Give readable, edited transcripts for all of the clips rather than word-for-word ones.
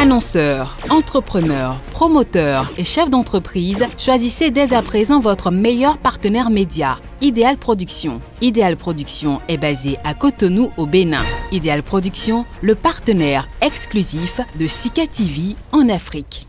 Annonceurs, entrepreneurs, promoteurs et chefs d'entreprise, choisissez dès à présent votre meilleur partenaire média, Ideal Production. Ideal Production est basé à Cotonou au Bénin. Ideal Production, le partenaire exclusif de Sika TV en Afrique.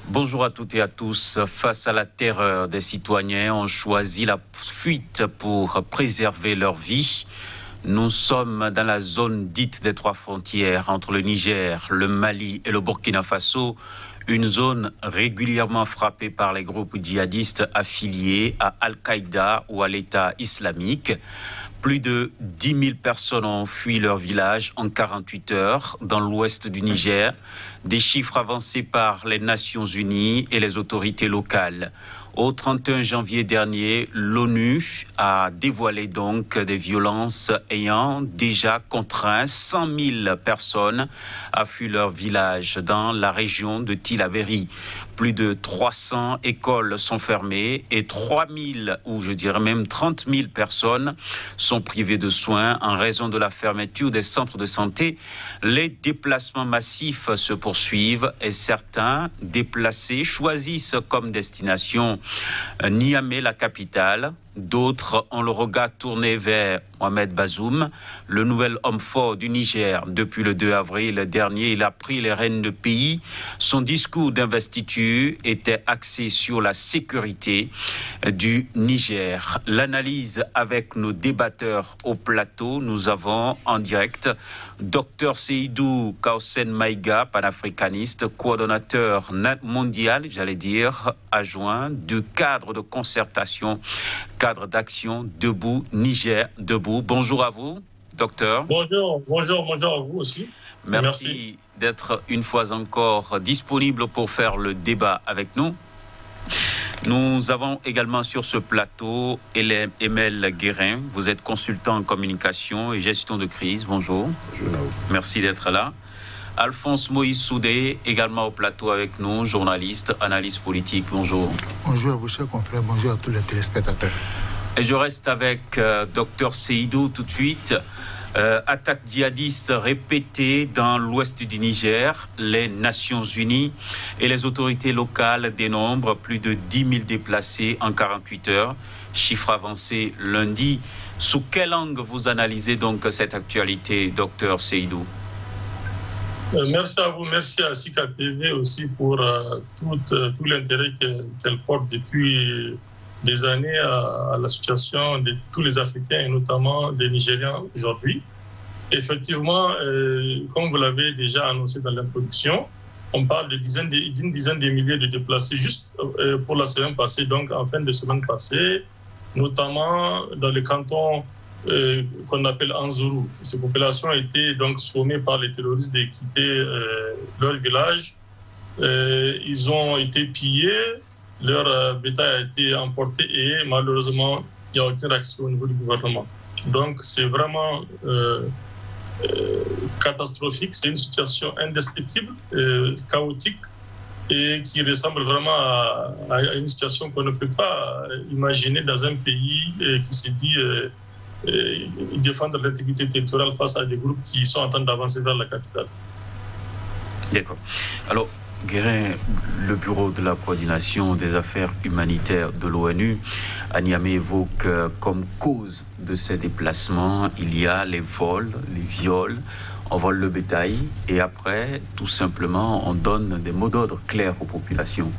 Bonjour à toutes et à tous. Face à la terreur des citoyens, on choisit la fuite pour préserver leur vie. Nous sommes dans la zone dite des trois frontières entre le Niger, le Mali et le Burkina Faso, une zone régulièrement frappée par les groupes djihadistes affiliés à Al-Qaïda ou à l'État islamique. Plus de 10 000 personnes ont fui leur village en 48 heures dans l'ouest du Niger, des chiffres avancés par les Nations Unies et les autorités locales. Au 31 janvier dernier, l'ONU a dévoilé donc des violences ayant déjà contraint 100 000 personnes à fuir leur village dans la région de Tillabéri. Plus de 300 écoles sont fermées et 3 000, ou je dirais même 30 000 personnes sont privées de soins en raison de la fermeture des centres de santé. Les déplacements massifs se poursuivent et certains déplacés choisissent comme destination Niamey, la capitale. D'autres ont le regard tourné vers Mohamed Bazoum, le nouvel homme fort du Niger. Depuis le 2 avril dernier, il a pris les rênes du pays. Son discours d'investiture était axé sur la sécurité du Niger. L'analyse avec nos débatteurs au plateau, nous avons en direct Dr Seydou Kausen Maïga, panafricaniste, coordonnateur mondial, j'allais dire, adjoint du cadre de concertation, cadre d'action Debout Niger Debout. Bonjour à vous, docteur. Bonjour à vous aussi. Merci d'être une fois encore disponible pour faire le débat avec nous. Nous avons également sur ce plateau Emel Guérin. Vous êtes consultant en communication et gestion de crise. Bonjour. Bonjour à vous. Merci d'être là. Alphonse Moïse Soudé, également au plateau avec nous, journaliste, analyste politique. Bonjour. Bonjour à vous, chers confrères. Bonjour à tous les téléspectateurs. Et je reste avec Dr Seydou tout de suite. Attaque djihadiste répétée dans l'ouest du Niger. Les Nations Unies et les autorités locales dénombrent plus de 10 000 déplacés en 48 heures. Chiffre avancé lundi. Sous quelle angle vous analysez donc cette actualité, Dr Seydou? Merci à vous, merci à Sika TV aussi pour tout l'intérêt qu'elle porte depuis des années à la situation de tous les Africains et notamment des Nigériens aujourd'hui. Effectivement, comme vous l'avez déjà annoncé dans l'introduction, on parle d'une dizaine de milliers de déplacés juste pour la semaine passée, donc en fin de semaine passée, notamment dans le canton qu'on appelle Anzourou. Ces populations ont été donc sommées par les terroristes de quitter leur village. Ils ont été pillés, leur bétail a été emporté et malheureusement, il n'y a aucune réaction au niveau du gouvernement. Donc c'est vraiment catastrophique, c'est une situation indescriptible, chaotique et qui ressemble vraiment à une situation qu'on ne peut pas imaginer dans un pays qui se dit défendre l'intégrité territoriale face à des groupes qui sont en train d'avancer vers la capitale. D'accord. Alors, Guérin, le bureau de la coordination des affaires humanitaires de l'ONU à Niamey évoque comme cause de ces déplacements, il y a les vols, les viols, on vole le bétail et après, tout simplement, on donne des mots d'ordre clairs aux populations.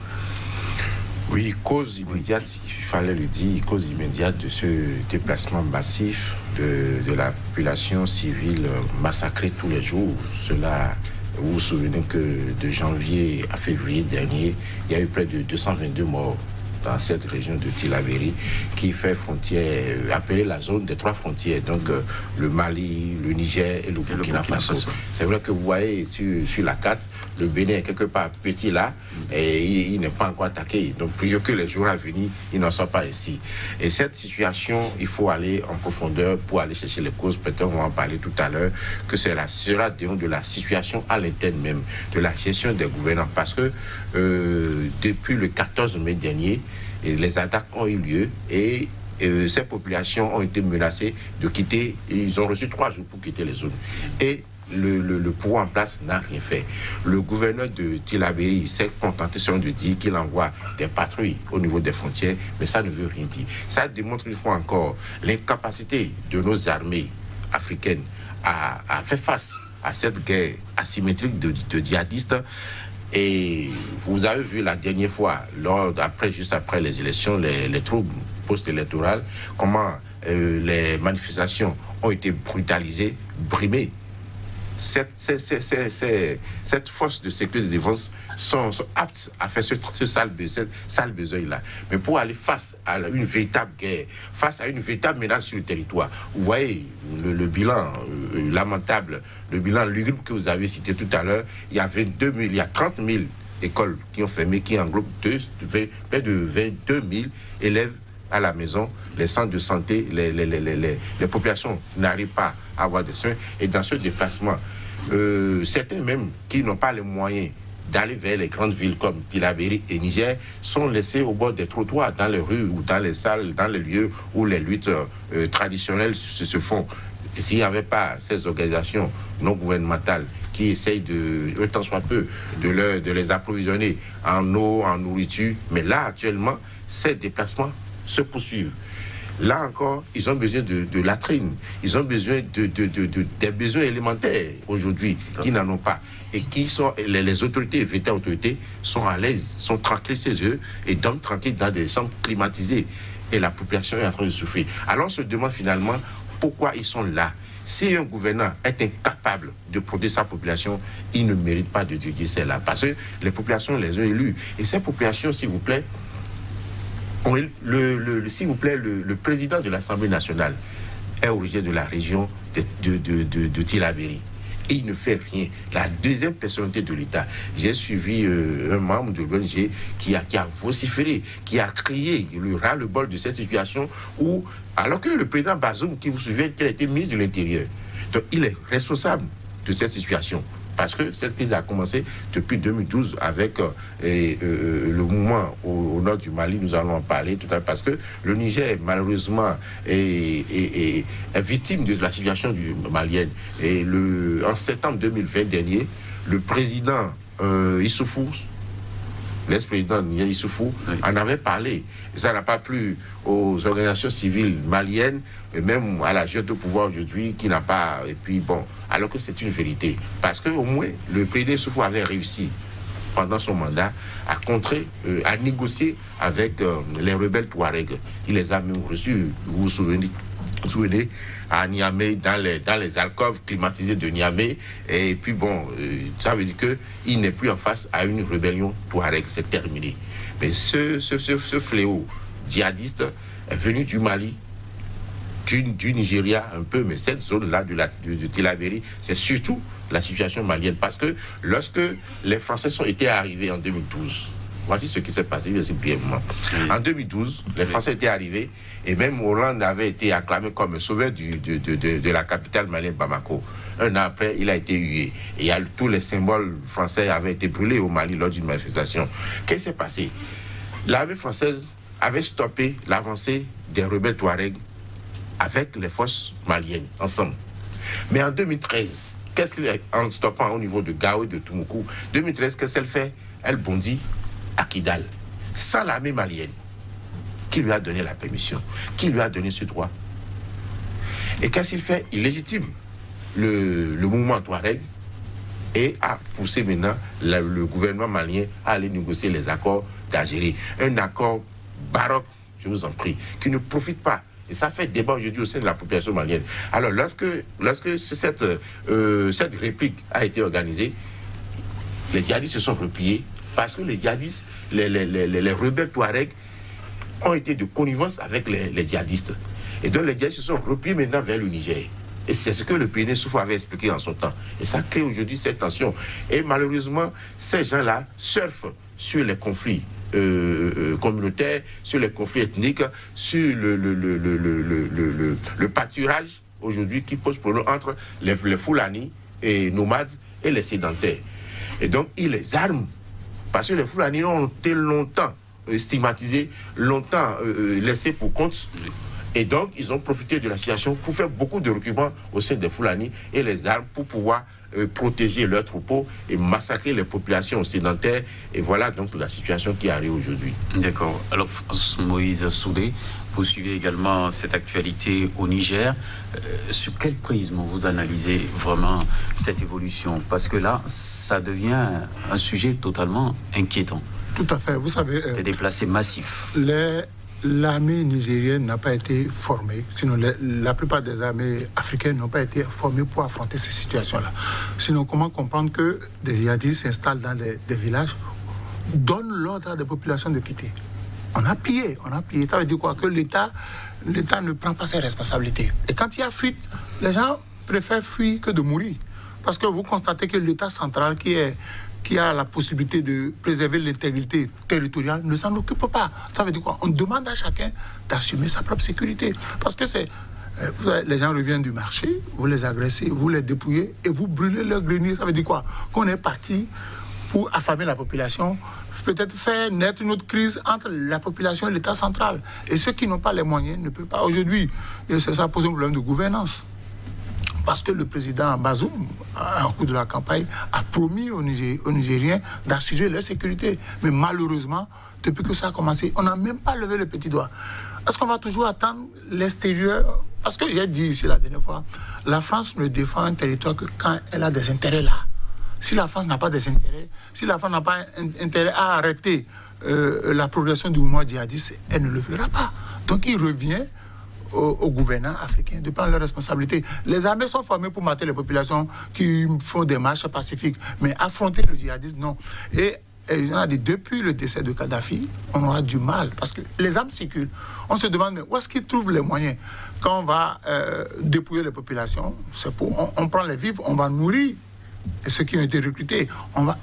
Oui, cause immédiate, il fallait le dire, cause immédiate de ce déplacement massif de la population civile massacrée tous les jours. Cela, vous vous souvenez que de janvier à février dernier, il y a eu près de 222 morts dans cette région de Tillabéri, qui fait frontière, appelée la zone des 3 frontières, donc le Mali, le Niger et le Burkina Faso. C'est vrai que vous voyez sur la carte, le Bénin est quelque part petit là, et il n'est pas encore attaqué. Donc, prions que les jours à venir, il n'en soit pas ici. Et cette situation, il faut aller en profondeur pour aller chercher les causes. Peut-être on va en parler tout à l'heure, que c'est la sera de la situation à l'interne même, de la gestion des gouvernants. Parce que depuis le 14 mai dernier, les attaques ont eu lieu et ces populations ont été menacées de quitter. Ils ont reçu 3 jours pour quitter les zones. Et le pouvoir en place n'a rien fait. Le gouverneur de Tillabéri s'est contenté de dire qu'il envoie des patrouilles au niveau des frontières, mais ça ne veut rien dire. Ça démontre une fois encore l'incapacité de nos armées africaines à faire face à cette guerre asymétrique de djihadistes. Et vous avez vu la dernière fois, juste après les élections, les troubles post-électorales, comment les manifestations ont été brutalisées, brimées. Cette force de sécurité de défense sont aptes à faire cette sale besogne-là. Mais pour aller face à une véritable guerre, face à une véritable menace sur le territoire, vous voyez le bilan lamentable, le bilan lugubre que vous avez cité tout à l'heure, il y a 30 000 écoles qui ont fermé, qui englobent près de 22 000 élèves à la maison, les centres de santé, les populations n'arrivent pas à avoir des soins. Et dans ce déplacement, certains même qui n'ont pas les moyens d'aller vers les grandes villes comme Tillabéri et Niger sont laissés au bord des trottoirs, dans les rues ou dans les salles, dans les lieux où les luttes traditionnelles se font. S'il n'y avait pas ces organisations non gouvernementales qui essayent autant soit peu, de les approvisionner en eau, en nourriture, mais là actuellement, ces déplacements se poursuivent. Là encore, ils ont besoin de latrines, ils ont besoin des besoins élémentaires aujourd'hui qui n'en ont pas. Et qui sont, les autorités, les véritables autorités, sont à l'aise, sont tranquilles chez eux et dorment tranquilles dans des chambres climatisées. Et la population est en train de souffrir. Alors on se demande finalement pourquoi ils sont là. Si un gouvernant est incapable de protéger sa population, il ne mérite pas de diriger celle-là. Parce que les populations les ont élus. Et ces populations, s'il vous plaît, s'il vous plaît, le président de l'Assemblée nationale est originaire de la région de Tillabéri. Et il ne fait rien. La deuxième personnalité de l'État, j'ai suivi un membre de l'ONG qui a vociféré, qui a crié le ras-le-bol de cette situation où, alors que le président Bazoum, qui vous souvenez qu'il a été ministre de l'Intérieur, donc il est responsable de cette situation. Parce que cette crise a commencé depuis 2012 avec le mouvement au nord du Mali. Nous allons en parler tout à l'heure parce que le Niger, malheureusement, est victime de la situation malienne. Et en septembre 2020 dernier, le président Issoufou, l'ex-président Niel Issoufou, en avait parlé. Et ça n'a pas plu aux organisations civiles maliennes, et même à la junte de pouvoir aujourd'hui, qui n'a pas... Et puis bon, alors que c'est une vérité. Parce qu'au moins, le président Issoufou avait réussi, pendant son mandat, à contrer, à négocier avec les rebelles Touaregs. Il les a même reçus, vous vous souvenez, à Niamey, dans les alcôves climatisées de Niamey. Et puis bon, ça veut dire qu'il n'est plus en face à une rébellion Touareg, c'est terminé. Mais ce fléau djihadiste est venu du Mali, du Nigeria un peu, mais cette zone-là de Tillabéri, c'est surtout la situation malienne. Parce que lorsque les Français sont été arrivés en 2012, voici ce qui s'est passé brièvement. En 2012, les Français étaient arrivés et même Hollande avait été acclamé comme sauveur de la capitale malienne, Bamako. Un an après, il a été hué. Et tous les symboles français avaient été brûlés au Mali lors d'une manifestation. Qu'est-ce qui s'est passé? L'armée française avait stoppé l'avancée des rebelles Touaregs avec les forces maliennes, ensemble. Mais en 2013, en stoppant au niveau de Gao et de Toumoukou, 2013, qu'est-ce qu'elle fait? Elle bondit à Kidal, sans l'armée malienne. Qui lui a donné la permission? Qui lui a donné ce droit? Et qu'est-ce qu'il fait? Il légitime le mouvement Touareg et a poussé maintenant le gouvernement malien à aller négocier les accords d'Algérie. Un accord baroque, je vous en prie, qui ne profite pas. Et ça fait débat aujourd'hui au sein de la population malienne. Alors, lorsque cette réplique a été organisée, les djihadistes se sont repliés parce que les djihadistes, les rebelles Touaregs, ont été de connivence avec les djihadistes. Et donc les djihadistes se sont repris maintenant vers le Niger. Et c'est ce que le président Soufou avait expliqué en son temps. Et ça crée aujourd'hui cette tension. Et malheureusement, ces gens-là surfent sur les conflits communautaires, sur les conflits ethniques, sur le pâturage aujourd'hui qui pose problème entre les Fulani et nomades et les sédentaires. Et donc, ils les arment. Parce que les Fulani ont été longtemps stigmatisés, longtemps laissés pour compte. Et donc, ils ont profité de la situation pour faire beaucoup de recrutements au sein des Fulani et les armes pour pouvoir protéger leurs troupeaux et massacrer les populations sédentaires. Et voilà donc la situation qui arrive aujourd'hui. D'accord. Alors, Moïse Soudé, vous suivez également cette actualité au Niger. Sur quel prisme vous analysez vraiment cette évolution? Parce que là, ça devient un sujet totalement inquiétant. Tout à fait. Vous savez... des déplacés massifs. L'armée nigérienne n'a pas été formée, sinon la plupart des armées africaines n'ont pas été formées pour affronter ces situations-là. Sinon, comment comprendre que des djihadistes s'installent dans des villages, donnent l'ordre à des populations de quitter? On a pillé. Ça veut dire quoi? Que l'État ne prend pas ses responsabilités. Et quand il y a fuite, les gens préfèrent fuir que de mourir. Parce que vous constatez que l'État central qui a la possibilité de préserver l'intégrité territoriale ne s'en occupe pas. Ça veut dire quoi? On demande à chacun d'assumer sa propre sécurité. Parce que les gens reviennent du marché, vous les agressez, vous les dépouillez et vous brûlez leur grenier. Ça veut dire quoi? Qu'on est parti pour affamer la population, peut-être faire naître une autre crise entre la population et l'État central. Et ceux qui n'ont pas les moyens ne peuvent pas. Aujourd'hui, ça pose un problème de gouvernance. Parce que le président Bazoum, au cours de la campagne, a promis aux Nigériens d'assurer leur sécurité. Mais malheureusement, depuis que ça a commencé, on n'a même pas levé le petit doigt. Est-ce qu'on va toujours attendre l'extérieur? Parce que j'ai dit ici la dernière fois, la France ne défend un territoire que quand elle a des intérêts là. Si la France n'a pas des intérêts, si la France n'a pas intérêt à arrêter la progression du mouvement djihadiste, elle ne le fera pas. Donc il revient aux gouvernants africains de prendre leurs responsabilités. Les armées sont formées pour mater les populations qui font des marches pacifiques, mais affronter le djihadisme, non. Et on a dit, depuis le décès de Kadhafi, on aura du mal, parce que les armes circulent. On se demande, mais où est-ce qu'ils trouvent les moyens? Quand on va dépouiller les populations, c'est pour, on prend les vivres, on va nourrir ceux qui ont été recrutés.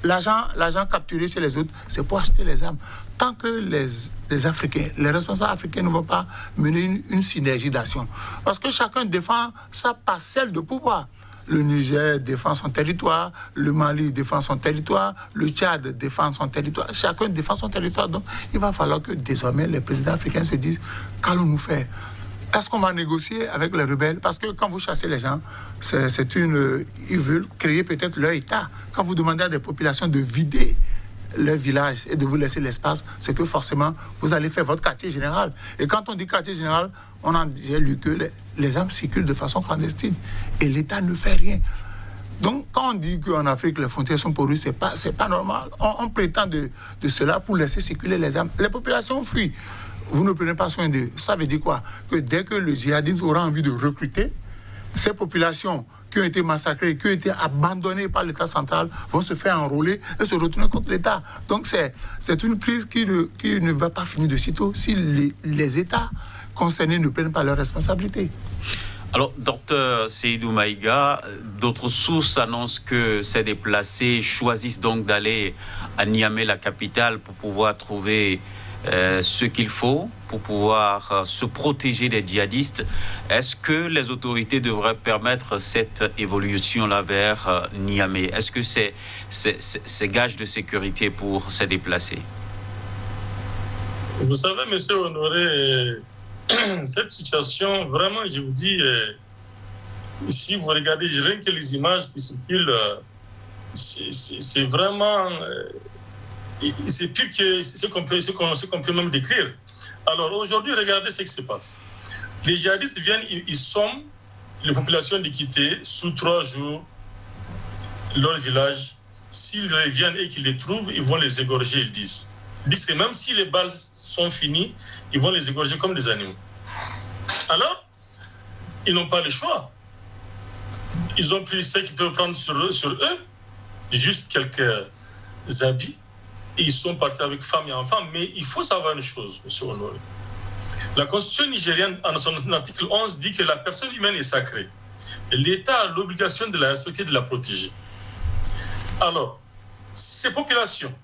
L'argent capturé chez les autres, c'est pour acheter les armes. Tant que les Africains, les responsables africains ne vont pas mener une synergie d'action. Parce que chacun défend sa parcelle de pouvoir. Le Niger défend son territoire, le Mali défend son territoire, le Tchad défend son territoire. Chacun défend son territoire. Donc, il va falloir que désormais les présidents africains se disent qu'allons-nous faire? Est-ce qu'on va négocier avec les rebelles? Parce que quand vous chassez les gens, ils veulent créer peut-être leur État. Quand vous demandez à des populations de vider leur village et de vous laisser l'espace, c'est que forcément, vous allez faire votre quartier général. Et quand on dit quartier général, j'ai lu que les armes circulent de façon clandestine. Et l'État ne fait rien. Donc, quand on dit qu'en Afrique, les frontières sont poreuses, c'est pas normal. On prétend de cela pour laisser circuler les armes. Les populations fuient. Vous ne prenez pas soin d'eux. Ça veut dire quoi? Que dès que le djihadisme aura envie de recruter, ces populations qui ont été massacrées, qui ont été abandonnées par l'État central, vont se faire enrôler et se retourner contre l'État. Donc c'est une crise qui ne va pas finir de sitôt si les États concernés ne prennent pas leurs responsabilités. Alors, docteur Seydou Maïga, d'autres sources annoncent que ces déplacés choisissent donc d'aller à Niamey, la capitale, pour pouvoir trouver ce qu'il faut pour pouvoir se protéger des djihadistes. Est-ce que les autorités devraient permettre cette évolution-là vers Niamey? Est-ce que c'est gage de sécurité pour ces déplacés? Vous savez, monsieur Honoré, cette situation, vraiment, je vous dis, si vous regardez rien que les images qui circulent, c'est vraiment... c'est pire que ce qu'on peut même décrire. Alors aujourd'hui, regardez ce qui se passe. Les djihadistes viennent, ils somment les populations de quitter sous 3 jours leur village. S'ils reviennent et qu'ils les trouvent, ils vont les égorger, ils disent. Ils disent que même si les balles sont finies, ils vont les égorger comme des animaux. Alors, ils n'ont pas le choix. Ils ont pris ce qu'ils peuvent prendre sur eux, juste quelques habits. Et ils sont partis avec femmes et enfants. Mais il faut savoir une chose, M. Honoré. La constitution nigérienne, en son article 11, dit que la personne humaine est sacrée. L'État a l'obligation de la respecter et de la protéger. Alors, ces populations,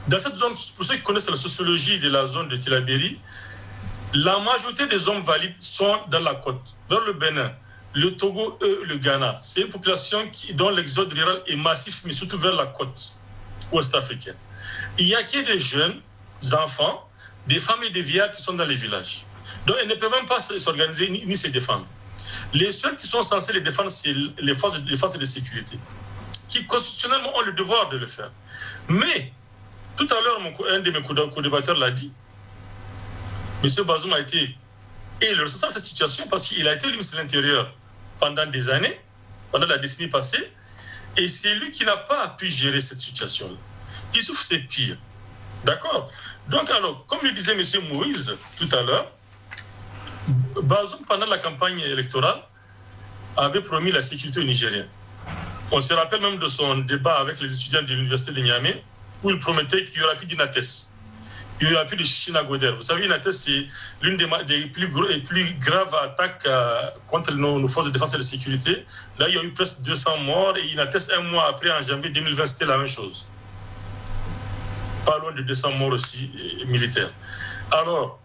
dans cette zone, pour ceux qui connaissent la sociologie de la zone de Tillabéri, la majorité des hommes valides sont dans la côte, vers le Bénin, le Togo et le Ghana. C'est une population dont l'exode rural est massif, mais surtout vers la côte ouest-africaine. Il n'y a que des jeunes, des enfants, des femmes et des vieillards qui sont dans les villages. Donc, elles ne peuvent même pas s'organiser ni se défendre. Les seuls qui sont censés les défendre, c'est les forces de sécurité, qui constitutionnellement ont le devoir de le faire. Mais, tout à l'heure, un de mes co-débatteurs l'a dit, M. Bazoum a été le responsable de cette situation parce qu'il a été le ministre de l'Intérieur pendant des années, pendant la décennie passée, et c'est lui qui n'a pas pu gérer cette situation-là. Qui souffre, c'est pire. D'accord? Donc, alors, comme le disait M. Moïse tout à l'heure, Bazoum, pendant la campagne électorale, avait promis la sécurité aux Nigériens. On se rappelle même de son débat avec les étudiants de l'université de Niamey, où il promettait qu'il y aura plus d'Inates. Il n'y aura plus de Chinagoder. Vous savez, Inates, c'est l'une des plus graves attaques contre nos forces de défense et de sécurité. Là, il y a eu presque 200 morts, et Inates, un mois après, en janvier 2020, c'était la même chose. Pas loin de 200 morts aussi militaires. Alors,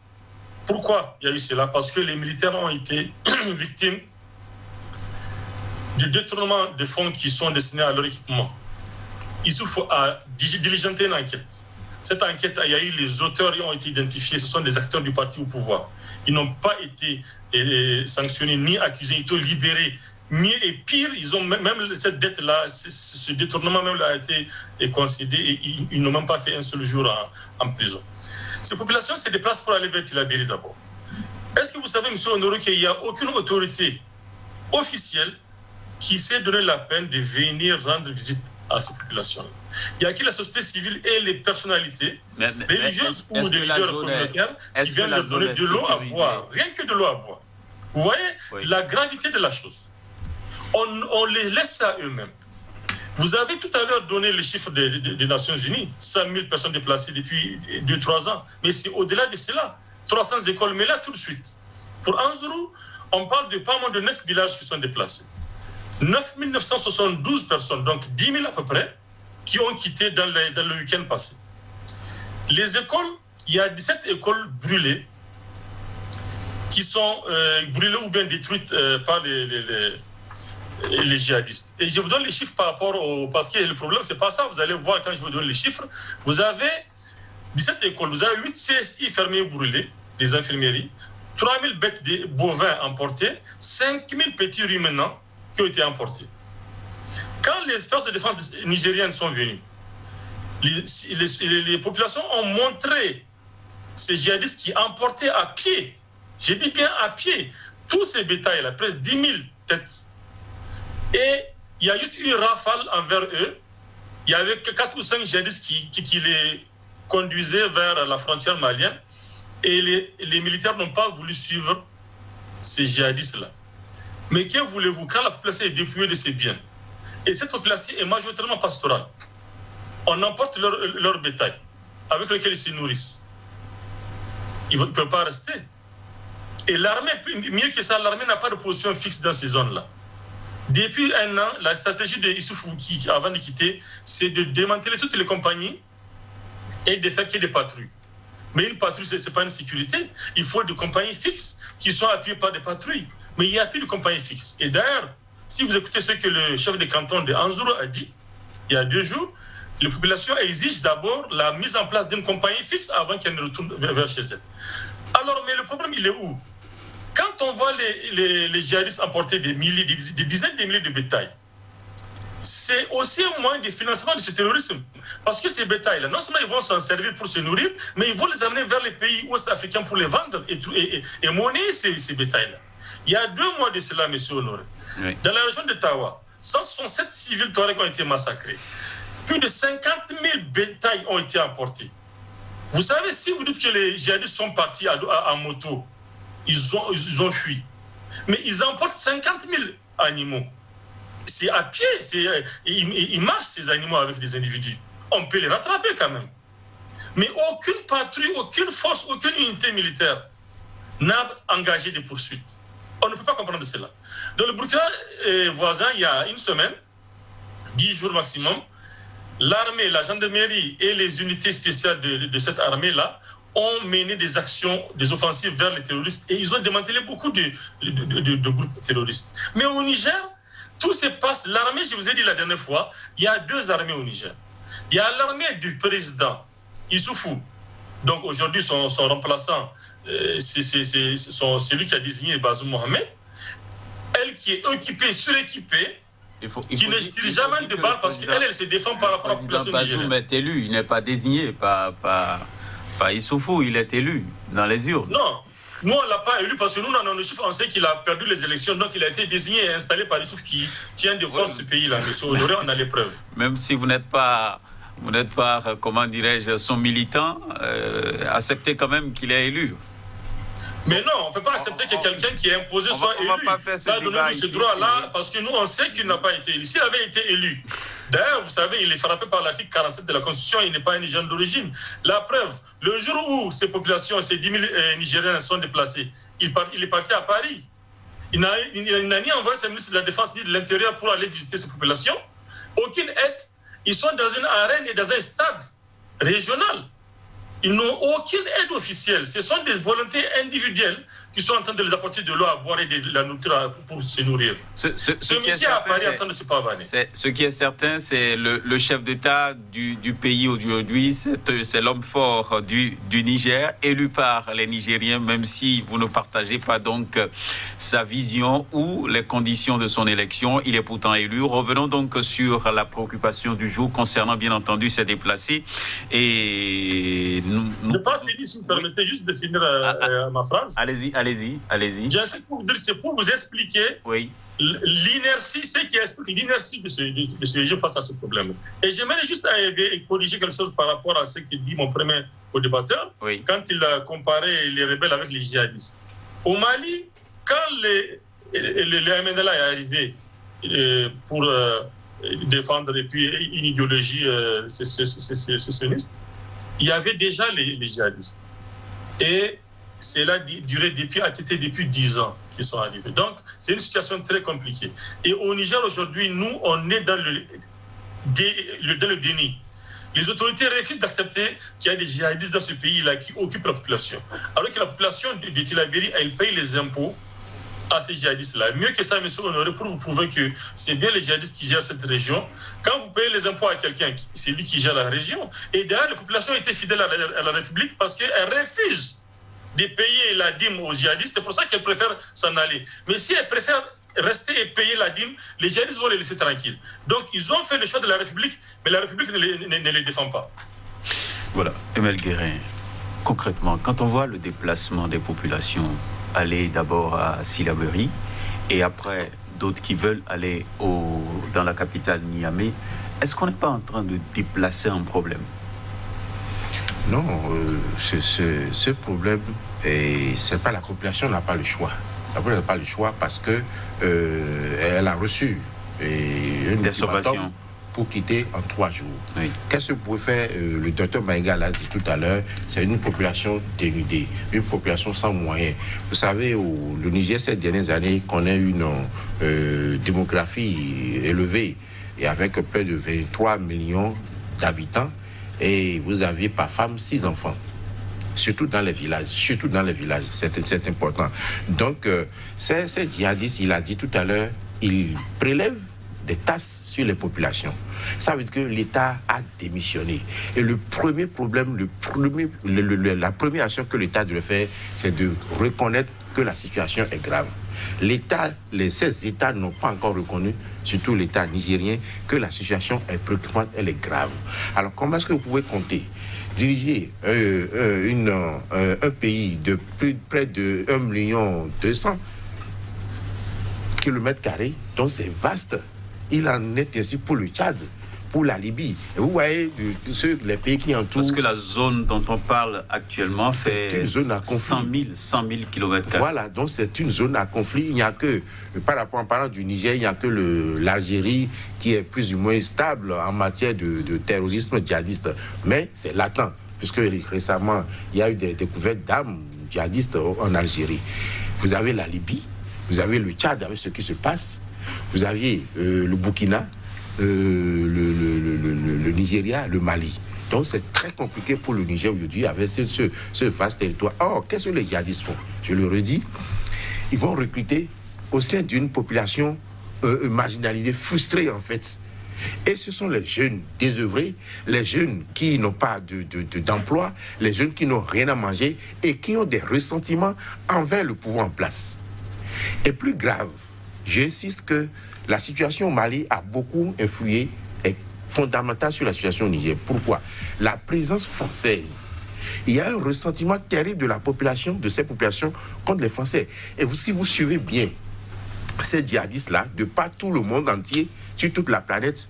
pourquoi il y a eu cela? Parce que les militaires ont été victimes du détournement de fonds qui sont destinés à leur équipement. Il faut diligenter une enquête. Cette enquête, il y a eu les auteurs qui ont été identifiés, ce sont des acteurs du parti au pouvoir. Ils n'ont pas été sanctionnés ni accusés, ils ont été libérés. Mieux et pire, ils ont même cette dette-là, ce détournement même a été concédé et ils n'ont même pas fait un seul jour en prison. Ces populations se déplacent pour aller vers Tillabéri d'abord. Est-ce que vous savez, M. Honoré, qu'il n'y a aucune autorité officielle qui s'est donné la peine de venir rendre visite à ces populations-là? Il n'y a que la société civile et les personnalités religieuses ou des leaders communautaires qui viennent leur donner de l'eau à boire, rien que de l'eau à boire. Vous voyez la gravité de la chose. On les laisse à eux-mêmes. Vous avez tout à l'heure donné les chiffres des Nations Unies, 100 000 personnes déplacées depuis 2-3 ans. Mais c'est au-delà de cela. 300 écoles, mais là tout de suite. Pour Anzourou, on parle de pas moins de 9 villages qui sont déplacés. 9 972 personnes, donc 10 000 à peu près, qui ont quitté dans le week-end passé. Les écoles, il y a 17 écoles brûlées, qui sont brûlées ou bien détruites par les djihadistes. Et je vous donne les chiffres par rapport au... Parce que le problème, c'est pas ça. Vous allez voir quand je vous donne les chiffres. Vous avez 17 écoles, vous avez 8 CSI fermés ou brûlés, des infirmeries, 3 000 bêtes de bovins emportées, 5 000 petits ruminants qui ont été emportés. Quand les forces de défense nigériennes sont venues, les populations ont montré ces djihadistes qui emportaient à pied, je dis bien à pied, tous ces bétails-là, presque 10 000 têtes. Et il y a juste eu rafale envers eux. Il y avait 4 ou 5 djihadistes qui les conduisaient vers la frontière malienne. Et les militaires n'ont pas voulu suivre ces djihadistes-là. Mais que voulez-vous, quand la population est dépouillée de ses biens, et cette population est majoritairement pastorale, on emporte leur bétail, avec lequel ils se nourrissent. Ils ne peuvent pas rester. Et l'armée, mieux que ça, l'armée n'a pas de position fixe dans ces zones-là. Depuis un an, la stratégie de Issoufou, avant de quitter, c'est de démanteler toutes les compagnies et de faire que des patrouilles. Mais une patrouille, ce n'est pas une sécurité. Il faut des compagnies fixes qui sont appuyées par des patrouilles. Mais il n'y a plus de compagnies fixes. Et d'ailleurs, si vous écoutez ce que le chef de canton de Anzourou a dit, il y a 2 jours, les populations exigent d'abord la mise en place d'une compagnie fixe avant qu'elle ne retourne vers chez elle. Alors, mais le problème, il est où? Quand on voit les djihadistes emporter des dizaines de milliers de bétail, c'est aussi un moyen de financement de ce terrorisme. Parce que ces bétails-là, non seulement ils vont s'en servir pour se nourrir, mais ils vont les amener vers les pays ouest-africains pour les vendre et monnayer ces bétails-là. Il y a 2 mois de cela, M. Honoré, oui, dans la région de Tawa, 167 civils touaregs ont été massacrés. Plus de 50 000 bétails ont été emportés. Vous savez, si vous dites que les djihadistes sont partis en moto, ils ont fui. Mais ils emportent 50 000 animaux. C'est à pied, ils marchent ces animaux avec des individus. On peut les rattraper quand même. Mais aucune patrouille, aucune force, aucune unité militaire n'a engagé de poursuites. On ne peut pas comprendre cela. Dans le Burkina voisin, il y a une semaine, 10 jours maximum, l'armée, la gendarmerie et les unités spéciales de cette armée-là ont mené des actions, des offensives vers les terroristes et ils ont démantelé beaucoup de groupes terroristes. Mais au Niger, tout se passe. L'armée, je vous ai dit la dernière fois, il y a 2 armées au Niger. Il y a l'armée du président Issoufou. Donc aujourd'hui, son remplaçant, c'est lui qui a désigné Bazoum Mohamed. Elle qui est équipée, suréquipée, qui ne tire jamais de balles parce qu'elle se défend par rapport à la population nigérienne. Bazoum est élu, il n'est pas désigné par Issoufou, il est élu dans les urnes. Non, nous on ne l'a pas élu parce que nous, dans nos chiffres, on sait qu'il a perdu les élections, donc il a été désigné et installé par Issoufou qui tient de force ce pays-là. Mais sur Honoré, on a les preuves. Même si vous n'êtes pas, comment dirais-je, son militant, acceptez quand même qu'il est élu. Mais non, on ne peut pas accepter que quelqu'un qui est imposé soit élu. Ça donne ce droit-là parce que nous, on sait qu'il n'a pas été élu. S'il avait été élu, d'ailleurs, vous savez, il est frappé par l'article 47 de la Constitution, il n'est pas un Nigérien d'origine. La preuve, le jour où ces populations, ces 10 000 Nigériens sont déplacés, il est parti à Paris. Il n'a ni envoyé ses ministres de la Défense ni de l'Intérieur pour aller visiter ces populations. Aucune aide. Ils sont dans une arène et dans un stade régional. Ils n'ont aucune aide officielle. Ce sont des volontés individuelles qui sont en train de les apporter de l'eau à boire et de la nourriture pour se nourrir. Ce monsieur à Paris est en train de se pavaner. Ce qui est certain, c'est le chef d'État du pays aujourd'hui, c'est l'homme fort du Niger, élu par les Nigériens, même si vous ne partagez pas donc sa vision ou les conditions de son élection. Il est pourtant élu. Revenons donc sur la préoccupation du jour concernant, bien entendu, ces déplacés. Et je n'ai pas fini, si vous permettez juste de finir ma phrase. Allez-y. J'insiste pour vous dire, c'est pour vous expliquer l'inertie, ce qui explique l'inertie de ce jeu face à ce problème. Et j'aimerais juste corriger quelque chose par rapport à ce que dit mon premier co-débatteur, quand il a comparé les rebelles avec les djihadistes. Au Mali, quand le MNLA est arrivé pour défendre et puis une idéologie sécessionniste, il y avait déjà les djihadistes. Et cela a été depuis 10 ans qu'ils sont arrivés. Donc, c'est une situation très compliquée. Et au Niger, aujourd'hui, nous, on est dans le déni. Les autorités refusent d'accepter qu'il y a des djihadistes dans ce pays-là qui occupent la population. Alors que la population de Tillabéri, elle paye les impôts à ces djihadistes-là. Mieux que ça, M. Honoré, pour vous prouver que c'est bien les djihadistes qui gèrent cette région. Quand vous payez les impôts à quelqu'un, c'est lui qui gère la région. Et derrière, la population était fidèle à la République parce qu'elle refuse de payer la dîme aux djihadistes. C'est pour ça qu'elle préfère s'en aller. Mais si elle préfère rester et payer la dîme, les djihadistes vont les laisser tranquilles. Donc, ils ont fait le choix de la République, mais la République ne les défend pas. Voilà. Emile Guérin, concrètement, quand on voit le déplacement des populations, aller d'abord à Tillabéri et après d'autres qui veulent aller dans la capitale Niamey, est-ce qu'on n'est pas en train de déplacer un problème? Non, ce problème, c'est pas la population n'a pas le choix. La population n'a pas le choix parce que elle a reçu une ultimatum pour quitter en 3 jours. Oui. Qu'est-ce que pouvait faire le docteur Maïga l'a dit tout à l'heure, c'est une population dénudée, une population sans moyens. Vous savez, le Niger, ces dernières années, connaît une démographie élevée et avec près de 23 millions d'habitants. Et vous aviez par femme 6 enfants, surtout dans les villages, c'est important. Donc, ces djihadistes, il a dit tout à l'heure, ils prélèvent des taxes sur les populations. Ça veut dire que l'État a démissionné. Et le premier problème, la première action que l'État devrait faire, c'est de reconnaître que la situation est grave. Ces États n'ont pas encore reconnu, surtout l'État nigérien, que la situation est préoccupante, elle est grave. Alors comment est-ce que vous pouvez compter diriger un pays de près de 1,2 million km², donc c'est vaste. Il en est ainsi pour le Tchad, pour la Libye. Et vous voyez les pays qui entourent. Parce que la zone dont on parle actuellement, c'est une zone à conflit. 100 000 km². Voilà, donc c'est une zone à conflit. Il n'y a que, en parlant du Niger, il n'y a que l'Algérie qui est plus ou moins stable en matière de terrorisme djihadiste. Mais c'est latent. puisque récemment, il y a eu des découvertes d'armes djihadistes en Algérie. Vous avez la Libye, vous avez le Tchad avec ce qui se passe, vous avez le Burkina, le Nigeria, le Mali. Donc c'est très compliqué pour le Niger aujourd'hui avec ce vaste territoire. Or, qu'est-ce que les djihadistes font? Je le redis, ils vont recruter au sein d'une population marginalisée, frustrée en fait. Et ce sont les jeunes désœuvrés, les jeunes qui n'ont pas d'emploi, les jeunes qui n'ont rien à manger et qui ont des ressentiments envers le pouvoir en place. Et plus grave, j'insiste que la situation au Mali a beaucoup influé et fondamentale sur la situation au Niger. Pourquoi? La présence française. Il y a un ressentiment terrible de la population, de ces populations contre les Français. Et vous, si vous suivez bien ces djihadistes-là, de partout le monde entier, sur toute la planète,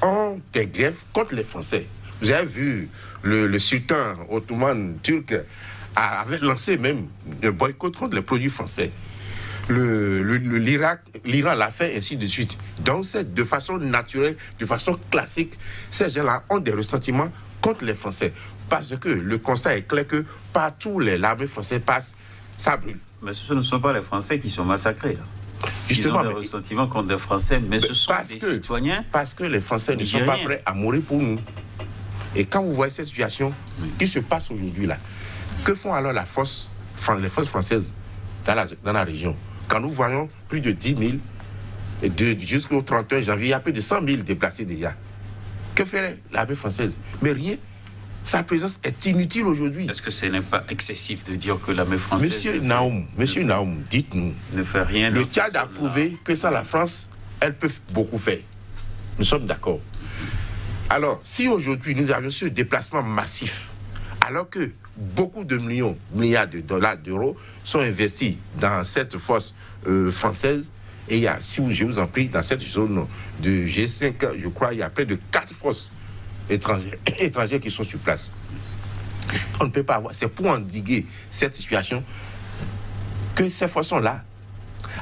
ont des grèves contre les Français. Vous avez vu le sultan ottoman turc avait lancé même un boycott contre les produits français. L'Iran l'a fait, ainsi de suite. Donc, c'est de façon naturelle, de façon classique, ces gens-là ont des ressentiments contre les Français. Parce que le constat est clair que partout l'armée française passe, ça brûle. Mais ce ne sont pas les Français qui sont massacrés, là. Justement, ils ont des ressentiments contre les Français, mais ce sont des citoyens. Parce que les Français ne sont pas prêts à mourir pour nous. Et quand vous voyez cette situation qui se passe aujourd'hui là, que font alors les forces françaises dans la région? Quand nous voyons plus de 10 000, et jusqu'au 31 janvier, il y a plus de 100 000 déplacés déjà. Que fait l'armée française? Mais rien. Sa présence est inutile aujourd'hui. Est-ce que ce n'est pas excessif de dire que l'armée française... Monsieur Naoum, dites-nous. Ne fait rien. Le Tchad a prouvé que sans la France, elle peut beaucoup faire. Nous sommes d'accord. Alors, si aujourd'hui nous avions ce déplacement massif, alors que beaucoup de milliards de dollars, d'euros sont investis dans cette force française, et il y a, je vous en prie, dans cette zone de G5, je crois, il y a près de 4 forces étrangers qui sont sur place. On ne peut pas avoir. C'est pour endiguer cette situation que ces forces sont là.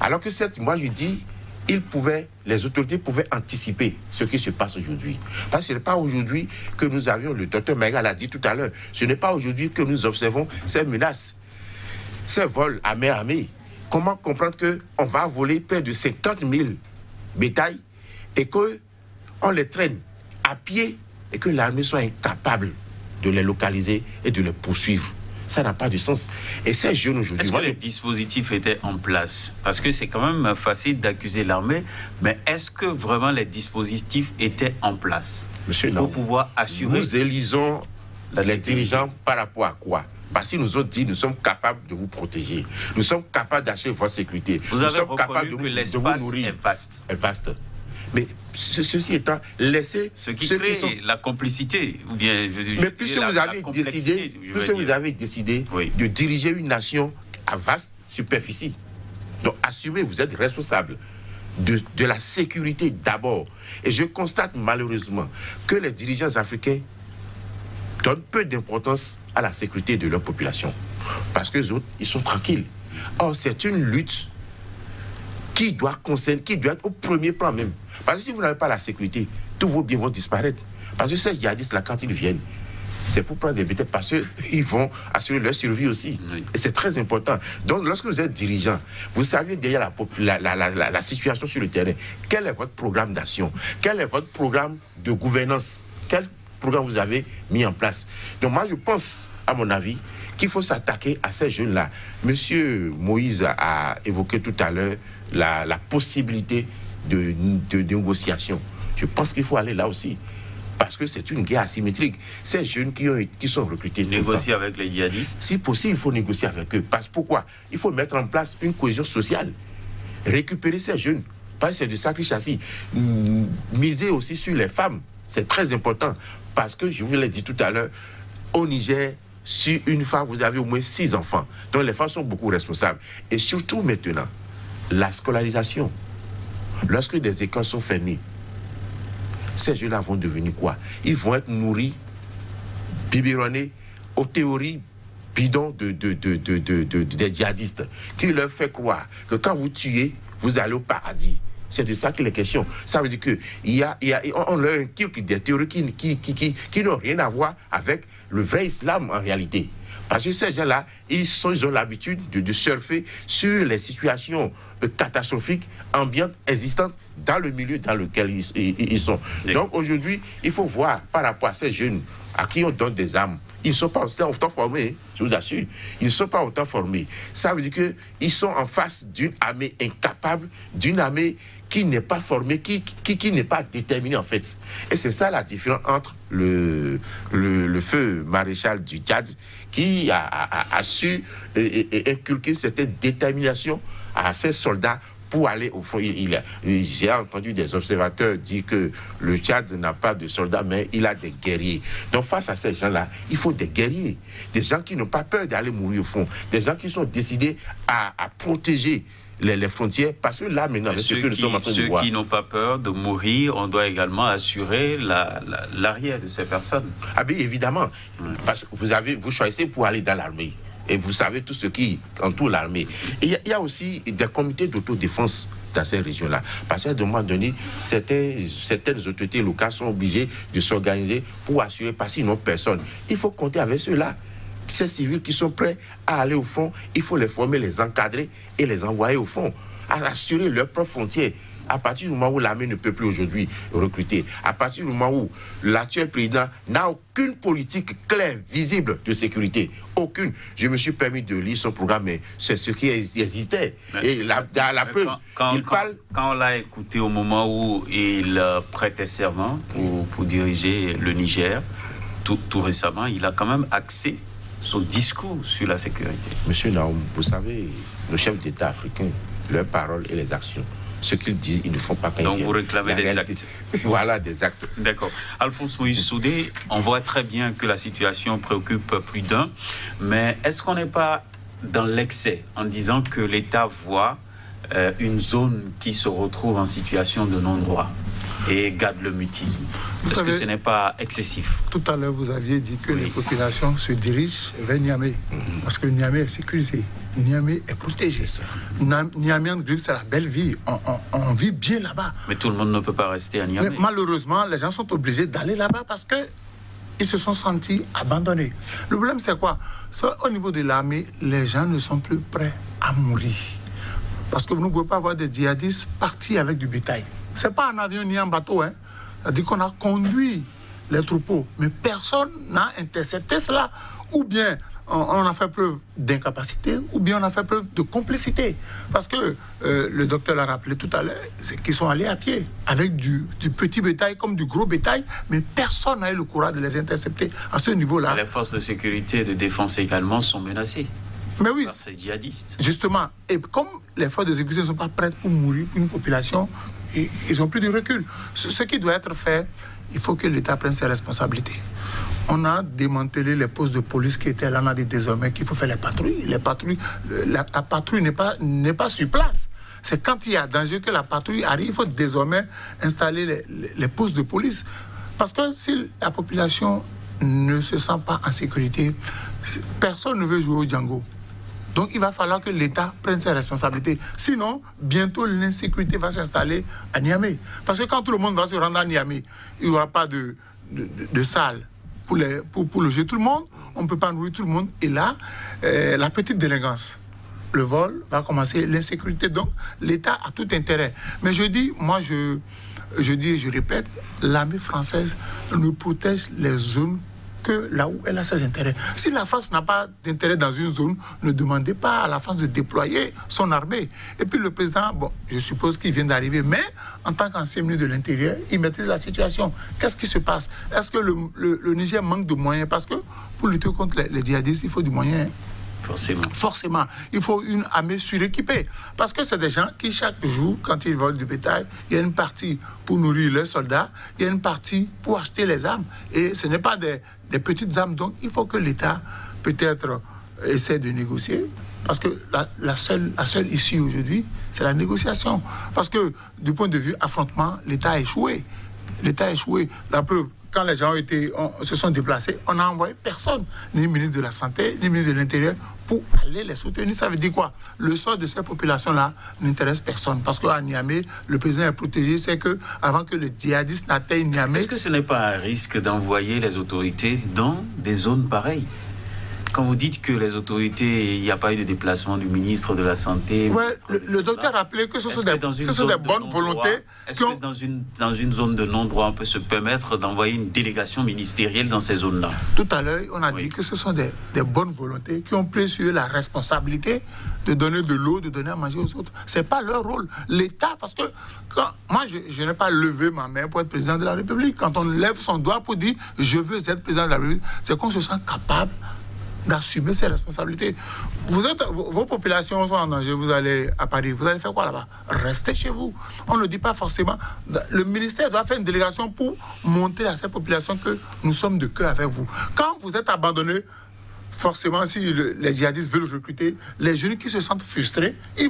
Alors que moi je dis, les autorités pouvaient anticiper ce qui se passe aujourd'hui. Parce que ce n'est pas aujourd'hui que nous avions, le docteur Maïga l'a dit tout à l'heure, ce n'est pas aujourd'hui que nous observons ces menaces, ces vols à mer armée. Comment comprendre qu'on va voler près de 50 000 bétails et qu'on les traîne à pied et que l'armée soit incapable de les localiser et de les poursuivre? Ça n'a pas de sens. Et ces jeunes aujourd'hui... Est-ce que les dispositifs étaient en place? Parce que c'est quand même facile d'accuser l'armée, mais est-ce que vraiment les dispositifs étaient en place pour pouvoir assurer... Nous élisons les dirigeants par rapport à quoi? Parce qu'ils nous ont dit, nous sommes capables de vous protéger. Nous sommes capables d'assurer votre sécurité. Vous avez reconnu que l'espace est vaste. Mais ceci étant, laissez... Ce qui crée la complicité, ou bien... Mais puisque vous avez décidé oui, de diriger une nation à vaste superficie, donc assumez, vous êtes responsable de la sécurité d'abord. Et je constate malheureusement que les dirigeants africains donnent peu d'importance à la sécurité de leur population. Parce que les autres, ils sont tranquilles. Or, c'est une lutte qui doit être au premier plan même. Parce que si vous n'avez pas la sécurité, tous vos biens vont disparaître. Parce que ces djihadistes-là, quand ils viennent, c'est pour prendre des bétails parce qu'ils vont assurer leur survie aussi. Oui. Et c'est très important. Donc, lorsque vous êtes dirigeant, vous savez derrière la situation sur le terrain, quel est votre programme d'action? Quel est votre programme de gouvernance? Quel programme vous avez mis en place? Donc, moi, je pense, à mon avis, qu'il faut s'attaquer à ces jeunes-là. Monsieur Moïse a évoqué tout à l'heure la possibilité de négociation. Je pense qu'il faut aller là aussi. Parce que c'est une guerre asymétrique. Ces jeunes qui sont recrutés... Négocier avec les djihadistes? Si possible, il faut négocier avec eux. Pourquoi? Il faut mettre en place une cohésion sociale. Récupérer ces jeunes. Parce que c'est du sacrifice. Miser aussi sur les femmes. C'est très important. Parce que, je vous l'ai dit tout à l'heure, au Niger, sur une femme, vous avez au moins 6 enfants. Donc les femmes sont beaucoup responsables. Et surtout maintenant, la scolarisation. Lorsque des écoles sont fermées, ces jeunes-là vont devenir quoi? Ils vont être nourris, biberonnés aux théories bidons des djihadistes qui leur fait croire que quand vous tuez, vous allez au paradis. C'est de ça qu'il est question. Ça veut dire qu'on leur inculque des théories qui n'ont rien à voir avec le vrai islam en réalité. Parce que ces gens-là, ils ont l'habitude de surfer sur les situations catastrophiques, ambiantes, existantes dans le milieu dans lequel ils sont. Donc aujourd'hui, il faut voir par rapport à ces jeunes à qui on donne des armes. Ils ne sont pas autant formés, je vous assure. Ils ne sont pas autant formés. Ça veut dire qu'ils sont en face d'une armée incapable, d'une armée qui n'est pas formée, qui n'est pas déterminée en fait. Et c'est ça la différence entre le feu maréchal du Tchad qui a su inculquer cette détermination à ses soldats pour aller au fond. J'ai entendu des observateurs dire que le Tchad n'a pas de soldats, mais il a des guerriers. Donc face à ces gens-là, il faut des guerriers, des gens qui n'ont pas peur d'aller mourir au fond, des gens qui sont décidés à protéger les frontières, parce que là maintenant, ceux qui n'ont pas peur de mourir, on doit également assurer l'arrière de ces personnes. Ah bien évidemment, parce que vous choisissez pour aller dans l'armée. Et vous savez tout ce qui entoure l'armée. Il y a aussi des comités d'autodéfense dans ces régions-là. Parce qu'à un moment donné, certaines autorités locales sont obligées de s'organiser pour assurer, parce qu'ils n'ont personne. Il faut compter avec ceux-là. Ces civils qui sont prêts à aller au front, il faut les former, les encadrer et les envoyer au front, à assurer leurs propres frontières. À partir du moment où l'armée ne peut plus aujourd'hui recruter, à partir du moment où l'actuel président n'a aucune politique claire, visible de sécurité, aucune. Je me suis permis de lire son programme, mais c'est ce qui existait. Et la preuve, il parle... Quand on l'a écouté au moment où il prêtait serment pour diriger le Niger, tout récemment, il a quand même axé son discours sur la sécurité. Monsieur Naoum, vous savez, nos chefs d'État africains, leurs paroles et les actions, ce qu'ils disent, ils ne font pas. Donc vous réclamez des actes. Voilà, des actes. D'accord. Alphonse Moïse Soudé, on voit très bien que la situation préoccupe plus d'un, mais est-ce qu'on n'est pas dans l'excès en disant que l'État voit une zone qui se retrouve en situation de non-droit et garde le mutisme? Est-ce que ce n'est pas excessif? Tout à l'heure, vous aviez dit que les populations se dirigent vers Niamey, parce que Niamey est sécurisé, Niamey est protégé. Niamey en Griffe, c'est la belle vie, on vit bien là-bas. Mais tout le monde ne peut pas rester à Niamey. Mais malheureusement, les gens sont obligés d'aller là-bas parce que ils se sont sentis abandonnés. Le problème, c'est quoi? Au niveau de l'armée, les gens ne sont plus prêts à mourir. Parce que vous ne pouvez pas avoir des djihadistes partis avec du bétail. Ce n'est pas en avion ni en bateau. C'est-à-dire qu'on a conduit les troupeaux, mais personne n'a intercepté cela. Ou bien on a fait preuve d'incapacité, ou bien on a fait preuve de complicité. Parce que le docteur l'a rappelé tout à l'heure, c'est qu'ils sont allés à pied, avec du petit bétail comme du gros bétail, mais personne n'a eu le courage de les intercepter à ce niveau-là. Les forces de sécurité et de défense également sont menacées. Mais oui, par ces djihadistes. Justement, et comme les forces de sécurité ne sont pas prêtes pour mourir une population, ils n'ont plus de recul. Ce qui doit être fait, il faut que l'État prenne ses responsabilités. On a démantelé les postes de police qui étaient là, on a dit désormais qu'il faut faire les patrouilles. La patrouille n'est pas sur place. C'est quand il y a danger que la patrouille arrive, il faut désormais installer les postes de police. Parce que si la population ne se sent pas en sécurité, personne ne veut jouer au Django. Donc il va falloir que l'État prenne ses responsabilités. Sinon, bientôt l'insécurité va s'installer à Niamey. Parce que quand tout le monde va se rendre à Niamey, il n'y aura pas de salle pour loger tout le monde. On ne peut pas nourrir tout le monde. Et là, la petite délinquance, le vol va commencer, l'insécurité. Donc l'État a tout intérêt. Mais je dis et je répète, l'armée française ne protège les zones que là où elle a ses intérêts. Si la France n'a pas d'intérêt dans une zone, ne demandez pas à la France de déployer son armée. Et puis le président, bon, je suppose qu'il vient d'arriver, mais en tant qu'ancien ministre de l'Intérieur, il maîtrise la situation. Qu'est-ce qui se passe? Est-ce que le Niger manque de moyens? Parce que pour lutter contre les djihadistes, il faut du moyen. Forcément. Il faut une armée suréquipée. Parce que c'est des gens qui, chaque jour, quand ils volent du bétail, il y a une partie pour nourrir leurs soldats, il y a une partie pour acheter les armes. Et ce n'est pas des petites armes. Donc, il faut que l'État, peut-être, essaie de négocier. Parce que la seule issue aujourd'hui, c'est la négociation. Parce que, du point de vue affrontement, l'État a échoué. L'État a échoué. La preuve, quand les gens se sont déplacés, on n'a envoyé personne, ni ministre de la Santé, ni ministre de l'Intérieur, pour aller les soutenir. Ça veut dire quoi? Le sort de ces populations-là n'intéresse personne. Parce qu'à Niamey, le président est protégé. C'est qu'avant que les djihadistes n'atteignent Niamey... Est-ce que ce n'est pas un risque d'envoyer les autorités dans des zones pareilles? Quand vous dites que les autorités, il n'y a pas eu de déplacement du ministre de la Santé... Oui, le docteur a rappelé que ce sont des bonnes volontés. Est-ce que dans une zone de non-droit, on peut se permettre d'envoyer une délégation ministérielle dans ces zones-là? Tout à l'heure, on a dit que ce sont des bonnes volontés qui ont pris sur eux la responsabilité de donner de l'eau, de donner à manger aux autres. Ce n'est pas leur rôle. L'État, parce que moi, je n'ai pas levé ma main pour être président de la République. Quand on lève son doigt pour dire « je veux être président de la République », c'est qu'on se sent capable d'assumer ses responsabilités. Vos populations sont en danger, vous allez à Paris, vous allez faire quoi là-bas? Restez chez vous. On ne dit pas forcément. Le ministère doit faire une délégation pour montrer à ces populations que nous sommes de cœur avec vous. Quand vous êtes abandonné, forcément, si les djihadistes veulent recruter, les jeunes qui se sentent frustrés, ils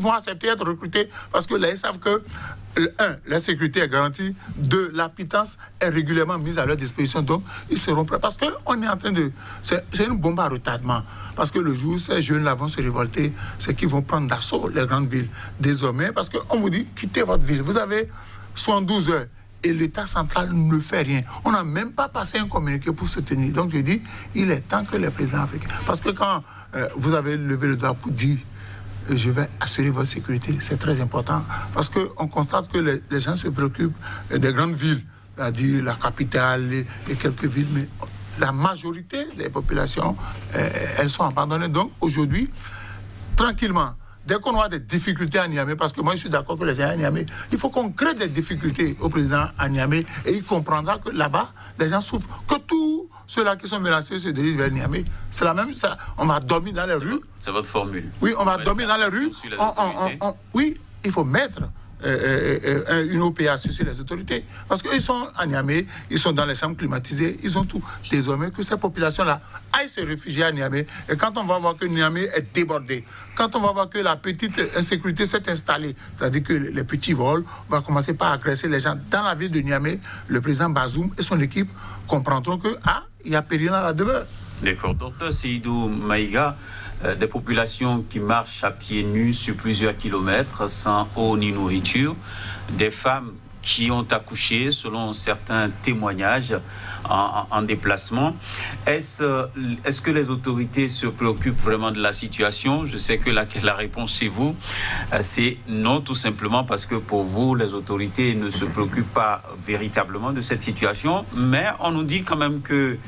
vont accepter d'être recrutés parce que là, ils savent que, un, la sécurité est garantie, deux, la pitance est régulièrement mise à leur disposition, donc ils seront prêts. Parce qu'on est en train de... C'est une bombe à retardement. Parce que le jour où ces jeunes-là vont se révolter, c'est qu'ils vont prendre d'assaut les grandes villes. Désormais, parce qu'on vous dit, quittez votre ville. Vous avez 72 heures. Et l'État central ne fait rien. On n'a même pas passé un communiqué pour soutenir. Donc je dis, il est temps que les présidents africains... Parce que quand vous avez levé le doigt pour dire je vais assurer votre sécurité, c'est très important. Parce qu'on constate que les gens se préoccupent des grandes villes, c'est-à-dire la capitale et quelques villes, mais la majorité des populations, elles sont abandonnées. Donc aujourd'hui, tranquillement, dès qu'on aura des difficultés à Niamey, parce que moi je suis d'accord que les gens à Niamey, il faut qu'on crée des difficultés au président à Niamey et il comprendra que là-bas, les gens souffrent. Que tous ceux-là qui sont menacés se dirigent vers Niamey. C'est la même, on va dormir dans les rues. C'est votre formule. Oui, on va dormir dans les rues. Oui, il faut mettre une OPA sur les autorités. Parce qu'ils sont à Niamey, ils sont dans les chambres climatisées, ils ont tout. Désormais, que ces populations-là aillent se réfugier à Niamey. Et quand on va voir que Niamey est débordé, quand on va voir que la petite insécurité s'est installée, c'est-à-dire que les petits vols vont commencer par agresser les gens dans la ville de Niamey, le président Bazoum et son équipe comprendront que, il y a péril dans la demeure. D'accord. Docteur Seydou Maïga, des populations qui marchent à pieds nus sur plusieurs kilomètres sans eau ni nourriture, des femmes qui ont accouché selon certains témoignages en déplacement. Est-ce que les autorités se préoccupent vraiment de la situation? Je sais que la réponse chez vous, c'est non, tout simplement parce que pour vous, les autorités ne se préoccupent pas véritablement de cette situation, mais on nous dit quand même que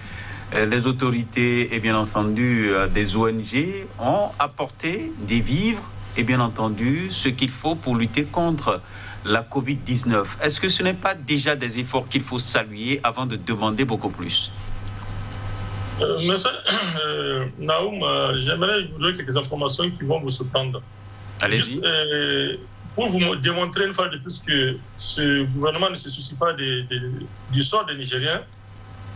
les autorités et bien entendu des ONG ont apporté des vivres et bien entendu ce qu'il faut pour lutter contre la Covid-19. Est-ce que ce n'est pas déjà des efforts qu'il faut saluer avant de demander beaucoup plus? Monsieur Naoum, j'aimerais vous donner quelques informations qui vont vous surprendre. Allez-y. Pour vous démontrer une fois de plus que ce gouvernement ne se soucie pas du sort des Nigériens,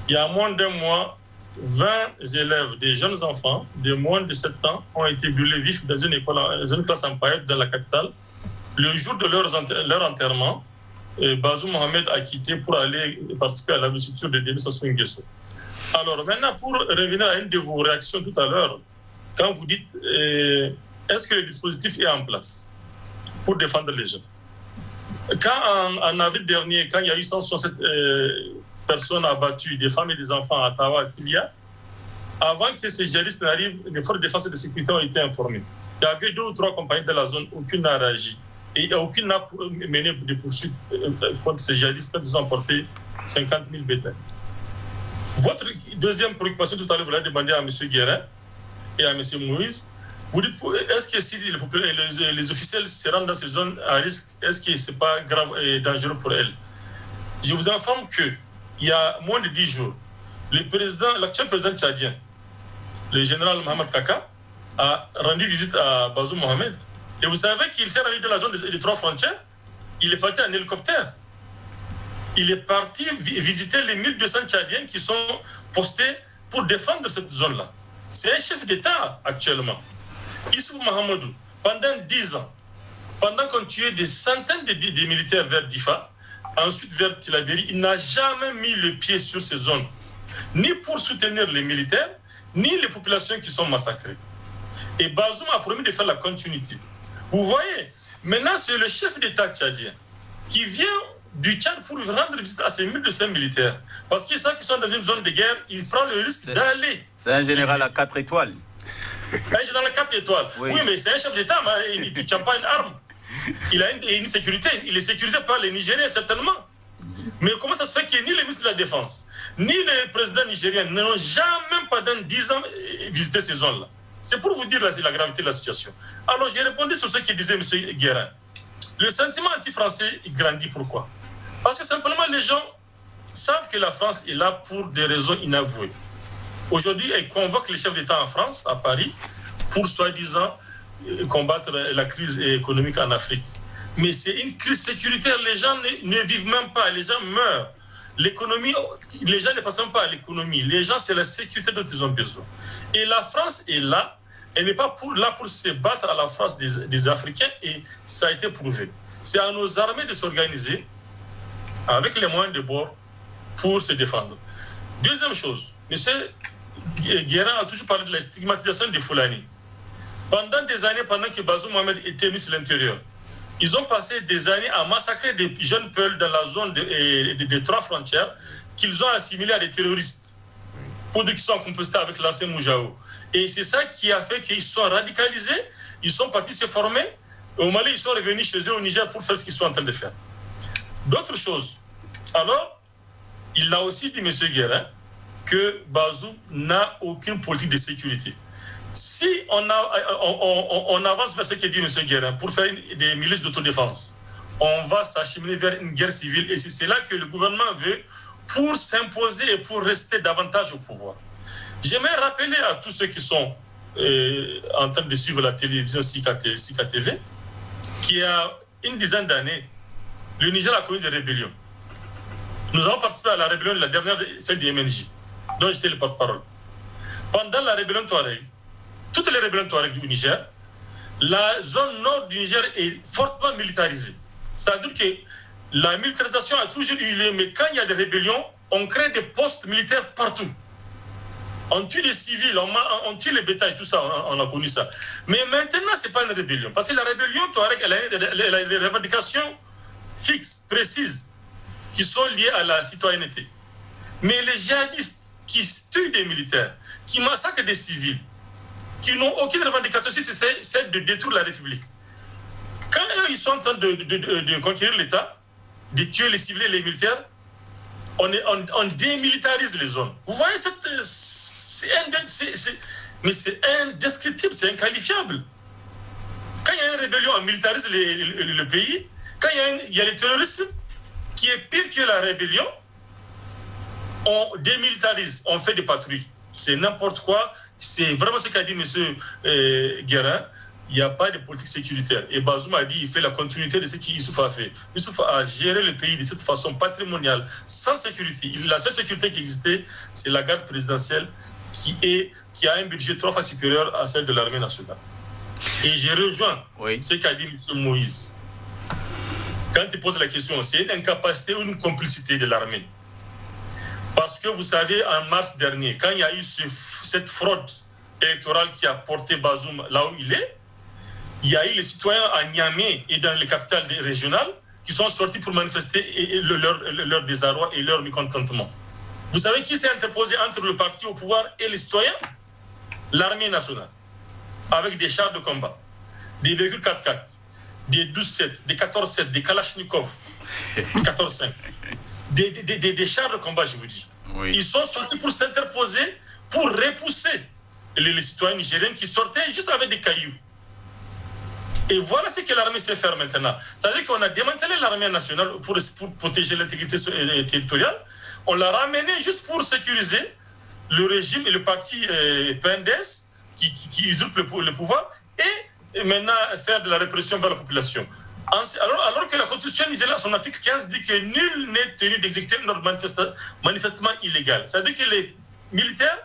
il y a moins d'un mois, 20 élèves, des jeunes enfants de moins de 7 ans, ont été brûlés vifs dans une école, dans une classe en paillettes dans la capitale. Le jour de leur enterrement, Bazoum Mohamed a quitté pour aller participer à la investiture de Denis Sassou Nguesso. Alors maintenant, pour revenir à une de vos réactions tout à l'heure, quand vous dites est-ce que le dispositif est en place pour défendre les jeunes? Quand en avril dernier, quand il y a eu 167 personnes abattues, des femmes et des enfants à Tawa, Tilia, avant que ces djihadistes n'arrivent, les forces de défense et de sécurité ont été informées. Il y avait 2 ou 3 compagnies de la zone, aucune n'a réagi. Et aucune n'a mené des poursuites contre ces djihadistes quand ils ont emporté 50 000 bétails. Votre deuxième préoccupation, tout à l'heure, vous l'avez demandé à M. Guérin et à M. Moïse. Vous dites, est-ce que si les officiels se rendent dans ces zones à risque, est-ce que ce n'est pas grave et dangereux pour elles? Je vous informe qu'il y a moins de 10 jours, l'actuel président tchadien, le général Mohamed Kaka, a rendu visite à Bazoum Mohamed. Et vous savez qu'il s'est rendu dans la zone des 3 frontières. Il est parti en hélicoptère. Il est parti visiter les 1200 Tchadiens qui sont postés pour défendre cette zone-là. C'est un chef d'État actuellement. Issoufou Mahamadou, pendant 10 ans, pendant qu'on tuait des centaines de militaires vers Difa, ensuite vers Tillabéri, il n'a jamais mis le pied sur ces zones, ni pour soutenir les militaires, ni les populations qui sont massacrées. Et Bazoum a promis de faire la continuité. Vous voyez, maintenant c'est le chef d'État tchadien qui vient du Tchad pour rendre visite à ces 1200 militaires. Parce qu'ils savent qu'ils sont dans une zone de guerre, il prend le risque d'aller. C'est un général à 4 étoiles. Un général à 4 étoiles. Oui, mais c'est un chef d'État, mais il ne tient pas une arme. Il a une sécurité. Il est sécurisé par les Nigériens, certainement. Mais comment ça se fait que ni le ministre de la Défense, ni le président nigérien n'ont jamais pendant 10 ans visité ces zones-là? C'est pour vous dire la gravité de la situation. Alors j'ai répondu sur ce que disait M. Guérin. Le sentiment anti-français grandit. Pourquoi? Parce que simplement les gens savent que la France est là pour des raisons inavouées. Aujourd'hui, elle convoque les chefs d'État en France, à Paris, pour soi-disant combattre la crise économique en Afrique. Mais c'est une crise sécuritaire, les gens ne vivent même pas, les gens meurent. L'économie, les gens ne passent même pas à l'économie. Les gens, c'est la sécurité dont ils ont besoin. Et la France est là, elle n'est pas là pour se battre à la France des Africains, et ça a été prouvé. C'est à nos armées de s'organiser avec les moyens de bord pour se défendre. Deuxième chose, M. Guérin a toujours parlé de la stigmatisation des Foulani. Pendant des années, pendant que Bazoum Mohamed était ministre de l'Intérieur, ils ont passé des années à massacrer des jeunes peuls dans la zone des 3 frontières qu'ils ont assimilés à des terroristes pour qu'ils soient compostés avec l'ancien Moujao. Et c'est ça qui a fait qu'ils sont radicalisés, ils sont partis se former. Au Mali, ils sont revenus chez eux au Niger pour faire ce qu'ils sont en train de faire. D'autres choses. Alors, il a aussi dit, M. Guérin, que Bazoum n'a aucune politique de sécurité. Si on avance vers ce que dit M. Guérin pour faire des milices d'autodéfense, on va s'acheminer vers une guerre civile, et c'est là que le gouvernement veut pour s'imposer et pour rester davantage au pouvoir. J'aimerais rappeler à tous ceux qui sont en train de suivre la télévision Sika TV qu'il y a une dizaine d'années, le Niger a connu des rébellions. Nous avons participé à la rébellion de la dernière, celle du MNJ, dont j'étais le porte-parole. Pendant la rébellion Touareg, toutes les rébellions Touareg du Niger, la zone nord du Niger est fortement militarisée. C'est-à-dire que la militarisation a toujours eu lieu, mais quand il y a des rébellions, on crée des postes militaires partout. On tue des civils, on tue les bétails, tout ça, on a connu ça. Mais maintenant, ce n'est pas une rébellion. Parce que la rébellion Touareg, elle a des revendications fixes, précises, qui sont liées à la citoyenneté. Mais les djihadistes qui tuent des militaires, qui massacrent des civils, qui n'ont aucune revendication, si c'est celle de détruire la République. Quand eux, ils sont en train de conquérir l'État, de tuer les civils et les militaires, on démilitarise les zones. Vous voyez, mais c'est indescriptible, c'est inqualifiable. Quand il y a une rébellion, on militarise le pays. Quand il y a le terrorisme, qui est pire que la rébellion, on démilitarise, on fait des patrouilles. C'est n'importe quoi. C'est vraiment ce qu'a dit M. Guérin. Il n'y a pas de politique sécuritaire. Et Bazoum a dit qu'il fait la continuité de ce qu'Issouf a fait. Issouf a géré le pays de cette façon patrimoniale, sans sécurité. La seule sécurité qui existait, c'est la garde présidentielle qui a un budget 3 fois supérieur à celle de l'armée nationale. Et j'ai rejoint ce qu'a dit M. Moïse. Quand il pose la question, c'est une incapacité ou une complicité de l'armée. Parce que vous savez, en mars dernier, quand il y a eu cette fraude électorale qui a porté Bazoum là où il est, il y a eu les citoyens à Niamey et dans les capitales régionales qui sont sortis pour manifester leur désarroi et leur mécontentement. Vous savez qui s'est interposé entre le parti au pouvoir et les citoyens? L'armée nationale, avec des chars de combat, des véhicules 4x4, des 12-7, des 14-7, des Kalachnikov, 14-5, des chars de combat, je vous dis. Oui. Ils sont sortis pour s'interposer, pour repousser les citoyens nigériens qui sortaient juste avec des cailloux. Et voilà ce que l'armée sait faire maintenant. C'est-à-dire qu'on a démantelé l'armée nationale pour protéger l'intégrité territoriale. On l'a ramené juste pour sécuriser le régime et le parti PNDS qui usurpe le pouvoir et maintenant faire de la répression vers la population. Alors que la Constitution nigérienne, son article 15, dit que nul n'est tenu d'exécuter une ordre manifestement illégale. C'est-à-dire que les militaires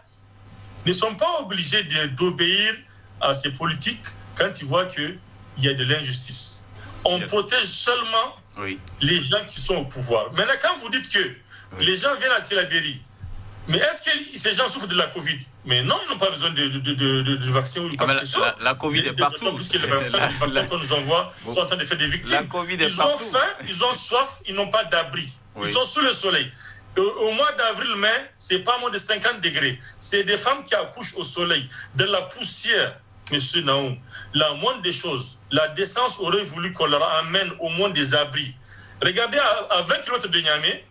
ne sont pas obligés d'obéir à ces politiques quand ils voient qu'il y a de l'injustice. On protège seulement les gens qui sont au pouvoir. Maintenant, quand vous dites que les gens viennent à Tillabéri, mais est-ce que ces gens souffrent de la Covid? Mais non, ils n'ont pas besoin de vaccin ou quoi que ce soit. La Covid est partout. Puisque les vaccins qu'on nous envoie sont en train de faire des victimes. La COVID est ils partout. ont faim, ils ont soif, ils n'ont pas d'abri. Ils sont sous le soleil. Au mois d'avril-mai, c'est pas moins de 50 degrés. C'est des femmes qui accouchent au soleil, de la poussière. Monsieur Naoum, la moindre des choses, la décence aurait voulu qu'on leur amène au moins des abris. Regardez, à 20 km de Niamey,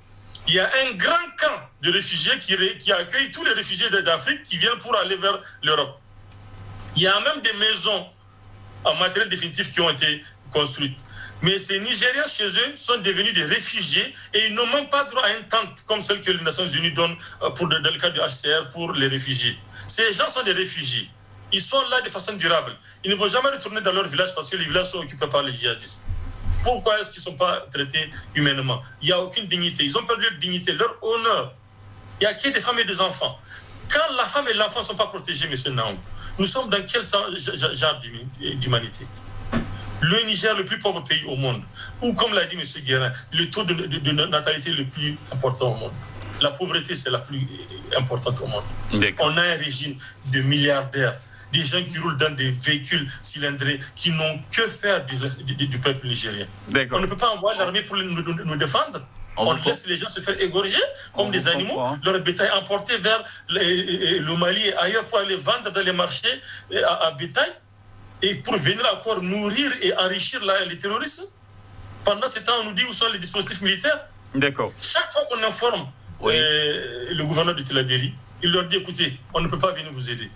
il y a un grand camp de réfugiés qui accueille tous les réfugiés d'Afrique qui viennent pour aller vers l'Europe. Il y a même des maisons en matériel définitif qui ont été construites. Mais ces Nigériens chez eux sont devenus des réfugiés et ils n'ont même pas droit à une tente comme celle que les Nations Unies donnent dans le cas du HCR pour les réfugiés. Ces gens sont des réfugiés. Ils sont là de façon durable. Ils ne vont jamais retourner dans leur village parce que les villages sont occupés par les djihadistes. Pourquoi est-ce qu'ils ne sont pas traités humainement? Il n'y a aucune dignité. Ils ont perdu leur dignité, leur honneur. Il n'y a que des femmes et des enfants. Quand la femme et l'enfant ne sont pas protégés, M. Naoum, nous sommes dans quel genre d'humanité? Le Niger, le plus pauvre pays au monde, ou comme l'a dit M. Guérin, le taux de natalité le plus important au monde. La pauvreté, c'est la plus importante au monde. On a un régime de milliardaires, des gens qui roulent dans des véhicules cylindrés, qui n'ont que faire du peuple nigérien. On ne peut pas envoyer l'armée pour nous défendre. On laisse les gens se faire égorger comme des animaux, leur bétail emporté vers le Mali et ailleurs pour aller vendre dans les marchés à bétail et pour venir encore nourrir et enrichir les terroristes. Pendant ce temps, on nous dit où sont les dispositifs militaires. Chaque fois qu'on informe le gouverneur de Tillabéri, il leur dit, écoutez, on ne peut pas venir vous aider.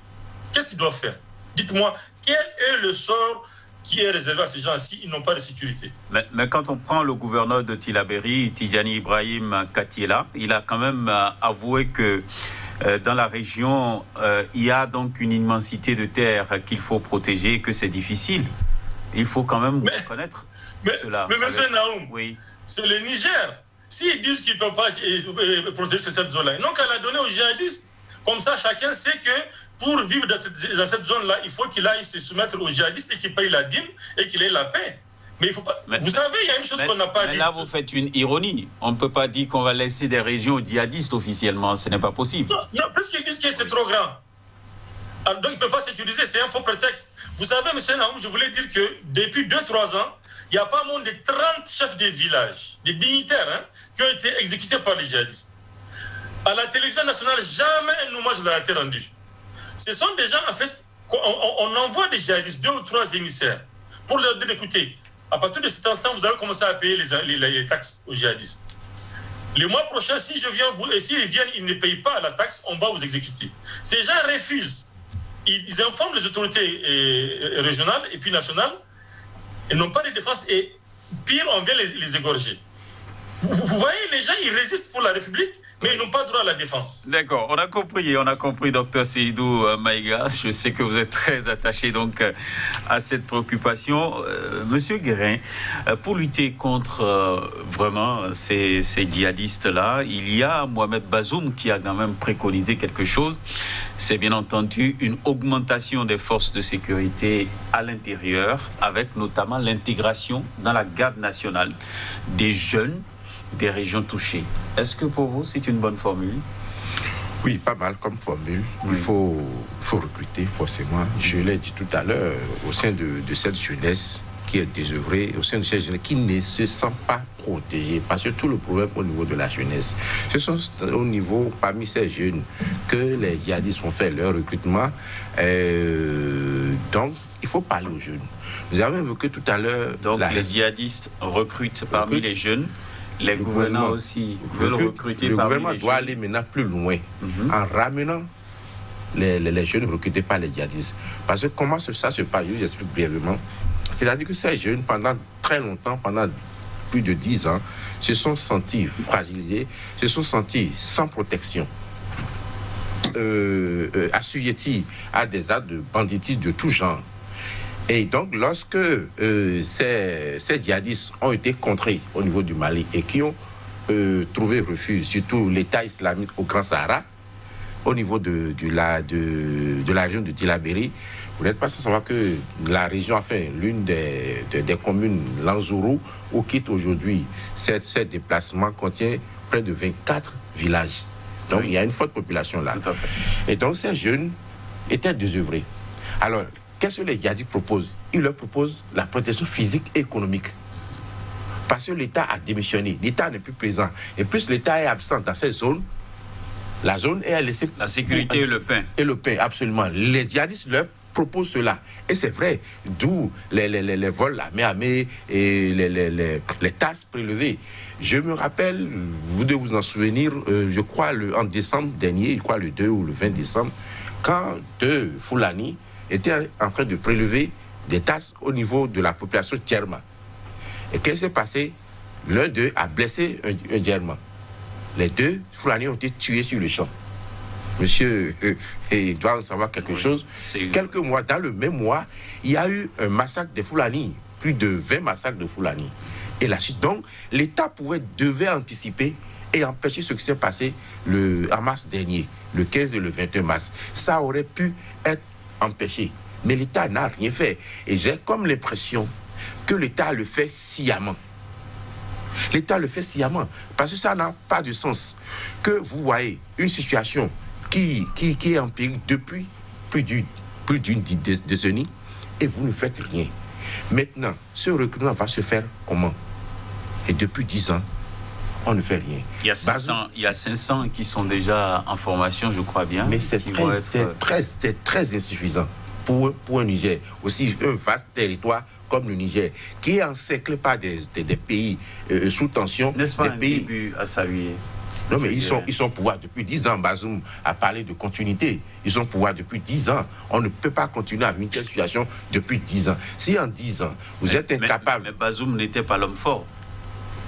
Qu'est-ce qu'ils doivent faire? Dites-moi, quel est le sort qui est réservé à ces gens-ci? Ils n'ont pas de sécurité. Mais quand on prend le gouverneur de Tillabéri, Tidjani Ibrahim Katiela, il a quand même avoué que dans la région, il y a donc une immensité de terres qu'il faut protéger et que c'est difficile. Il faut quand même reconnaître cela. Mais M. Naoum, c'est le Niger. S'ils disent qu'ils ne peuvent pas protéger cette zone-là, ils n'ont qu'à la donner aux djihadistes. Comme ça, chacun sait que pour vivre dans cette zone-là, il faut qu'il aille se soumettre aux djihadistes et qu'il paye la dîme et qu'il ait la paix. Mais il faut pas. Vous savez, il y a une chose qu'on n'a pas dit. Mais là, vous faites une ironie. On ne peut pas dire qu'on va laisser des régions aux djihadistes officiellement. Ce n'est pas possible. Non, parce qu'ils disent que c'est trop grand. Alors, donc, ils ne peuvent pas sécuriser. C'est un faux prétexte. Vous savez, M. Naoum, je voulais dire que depuis 2-3 ans, il y a pas moins de 30 chefs de village, des dignitaires, qui ont été exécutés par les djihadistes. À la télévision nationale, jamais un hommage leur a été rendu. Ce sont des gens, en fait, on envoie des djihadistes, 2 ou 3 émissaires, pour leur dire, écoutez, à partir de cet instant, vous allez commencer à payer les taxes aux djihadistes. Le mois prochain, si je viens, et s'ils viennent, ils ne payent pas la taxe, on va vous exécuter. Ces gens refusent. Ils informent les autorités régionales et puis nationales, ils n'ont pas de défense, et pire, on vient les égorger. Vous voyez, les gens, ils résistent pour la République, mais ils n'ont pas droit à la défense. D'accord, on a compris, Dr Seydou Maïga. Je sais que vous êtes très attaché donc à cette préoccupation. Monsieur Guérin, pour lutter contre vraiment ces djihadistes-là, il y a Mohamed Bazoum qui a quand même préconisé quelque chose. C'est bien entendu une augmentation des forces de sécurité à l'intérieur, avec notamment l'intégration dans la garde nationale des jeunes des régions touchées. Est-ce que pour vous, c'est une bonne formule? Oui, pas mal comme formule. Il faut recruter forcément. Je l'ai dit tout à l'heure, au sein de cette jeunesse qui est désœuvrée, au sein de cette jeunesse qui ne se sent pas protégée. Parce que tout le problème au niveau de la jeunesse, ce sont au niveau, parmi ces jeunes, que les djihadistes vont faire leur recrutement. Donc, il faut parler aux jeunes. Vous avez évoqué tout à l'heure... Donc, les djihadistes recrutent parmi les jeunes. Les gouvernants aussi veulent recruter parmi les jeunes. Le gouvernement doit aller maintenant plus loin, en ramenant les jeunes recrutés par les djihadistes. Parce que comment ça se passe, je vous explique brièvement. C'est-à-dire que ces jeunes, pendant très longtemps, pendant plus de 10 ans, se sont sentis fragilisés, se sont sentis sans protection, assujettis à des actes de banditisme de tout genre. Et donc, lorsque ces djihadistes ont été contrés au niveau du Mali et qui ont trouvé refuge, surtout l'État islamique au Grand Sahara, au niveau de la région de Tillabéri, Vous n'êtes pas sans savoir que la région, enfin, l'une des communes, Lanzuru, où quitte aujourd'hui ces déplacements, contient près de 24 villages. Donc, il y a une forte population là. Tout à fait. Et donc, ces jeunes étaient désœuvrés. Alors, qu'est-ce que les djihadistes proposent? Ils leur proposent la protection physique et économique. Parce que l'État a démissionné, l'État n'est plus présent. Et plus l'État est absent dans cette zone, la zone est laissée... La sécurité et le pain. Et le pain, absolument. Les djihadistes leur proposent cela. Et c'est vrai, d'où les vols à main armée et les tasses prélevées. Je me rappelle, vous devez vous en souvenir, je crois en décembre dernier, je crois le 2 ou le 20 décembre, quand deux Fulani étaient en train de prélever des tasses au niveau de la population Djerma. Et qu'est-ce qui s'est passé? L'un d'eux a blessé un Djerma. Les deux Fulani ont été tués sur le champ. Monsieur, il doit en savoir quelque chose. Quelques mois, dans le même mois, il y a eu un massacre des Fulani, plus de 20 massacres de Fulani. Et la suite, donc, l'État devait anticiper et empêcher ce qui s'est passé en mars dernier, le 15 et le 21 mars. Ça aurait pu être empêché. Mais l'État n'a rien fait. Et j'ai comme l'impression que l'État le fait sciemment. L'État le fait sciemment. Parce que ça n'a pas de sens. Que vous voyez une situation qui est en péril depuis plus d'une décennie et vous ne faites rien. Maintenant, ce recrutement va se faire comment? Et depuis 10 ans, on ne fait rien. Il y a 500 qui sont déjà en formation, je crois bien. Mais c'est très insuffisant pour un Niger. Aussi un vaste territoire comme le Niger, qui est encerclé par des pays sous tension. N'est-ce pas des un pays... début à saluer? Non, mais ils sont au pouvoir depuis 10 ans. Bazoum a parlé de continuité. Ils sont au pouvoir depuis 10 ans. On ne peut pas continuer à une telle situation depuis 10 ans. Si en 10 ans, vous êtes incapable... Mais Bazoum n'était pas l'homme fort.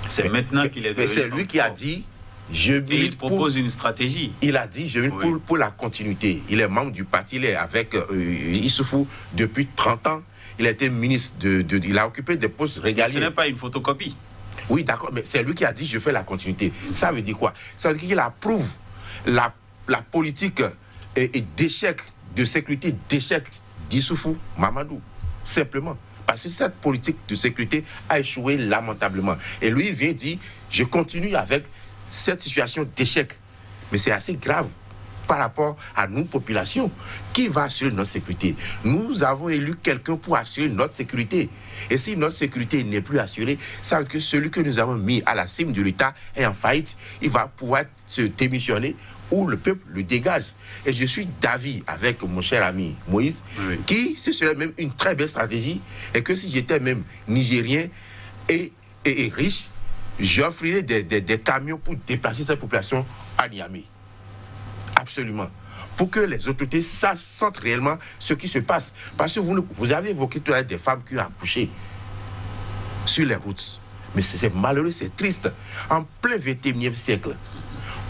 C'est maintenant qu'il est devenu. Mais c'est lui qui a dit... il propose une stratégie. Il a dit, je milite pour la continuité. Il est membre du parti, il est avec Issoufou depuis 30 ans. Il a été ministre il a occupé des postes régaliens. Ce n'est pas une photocopie. Oui, d'accord, mais c'est lui qui a dit, je fais la continuité. Ça veut dire quoi? Ça veut dire qu'il approuve la politique d'échec, de sécurité, d'échec d'Issoufou Mamadou. Simplement. Parce que cette politique de sécurité a échoué lamentablement. Et lui, il vient dire, je continue avec cette situation d'échec. Mais c'est assez grave par rapport à nous, population. Qui va assurer notre sécurité? Nous avons élu quelqu'un pour assurer notre sécurité. Et si notre sécurité n'est plus assurée, ça veut dire que celui que nous avons mis à la cime de l'État est en faillite. Il va pouvoir se démissionner ou le peuple le dégage. Et je suis d'avis avec mon cher ami Moïse, qui, ce serait même une très belle stratégie, et que si j'étais même nigérien et riche, j'offrirais des camions pour déplacer cette population à Niamey. Absolument. Pour que les autorités sentent réellement ce qui se passe. Parce que vous avez évoqué tout à l'heure des femmes qui ont accouché sur les routes. Mais c'est malheureux, c'est triste. En plein 21e siècle,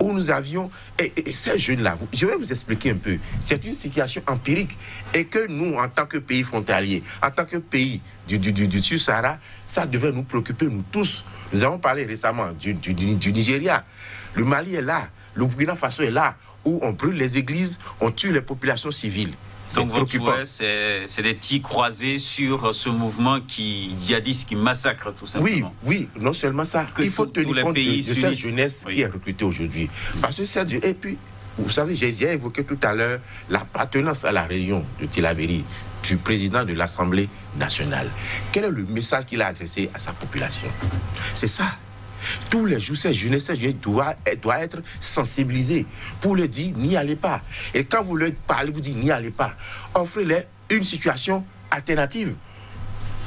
où nous avions... Et ces jeunes-là, je vais vous expliquer un peu. C'est une situation empirique. Et que nous, en tant que pays frontalier, en tant que pays du Sud-Sahara, ça devait nous préoccuper, nous tous. Nous avons parlé récemment du Nigeria. Le Mali est là. Le Burkina Faso est là, où on brûle les églises, on tue les populations civiles. Donc votre souhait, c'est des tirs croisés sur ce mouvement djihadiste qui massacre tout simplement. Oui, non seulement ça. Il faut tenir compte de cette jeunesse qui est recrutée aujourd'hui. Parce que et puis, vous savez, j'ai évoqué tout à l'heure l'appartenance à la région de Tillabéri du président de l'Assemblée nationale. Quel est le message qu'il a adressé à sa population? C'est ça. Tous les jours, ces jeunesses doivent être sensibilisés pour leur dire n'y allez pas. Et quand vous leur parlez, vous dites n'y allez pas. Offrez-leur une situation alternative.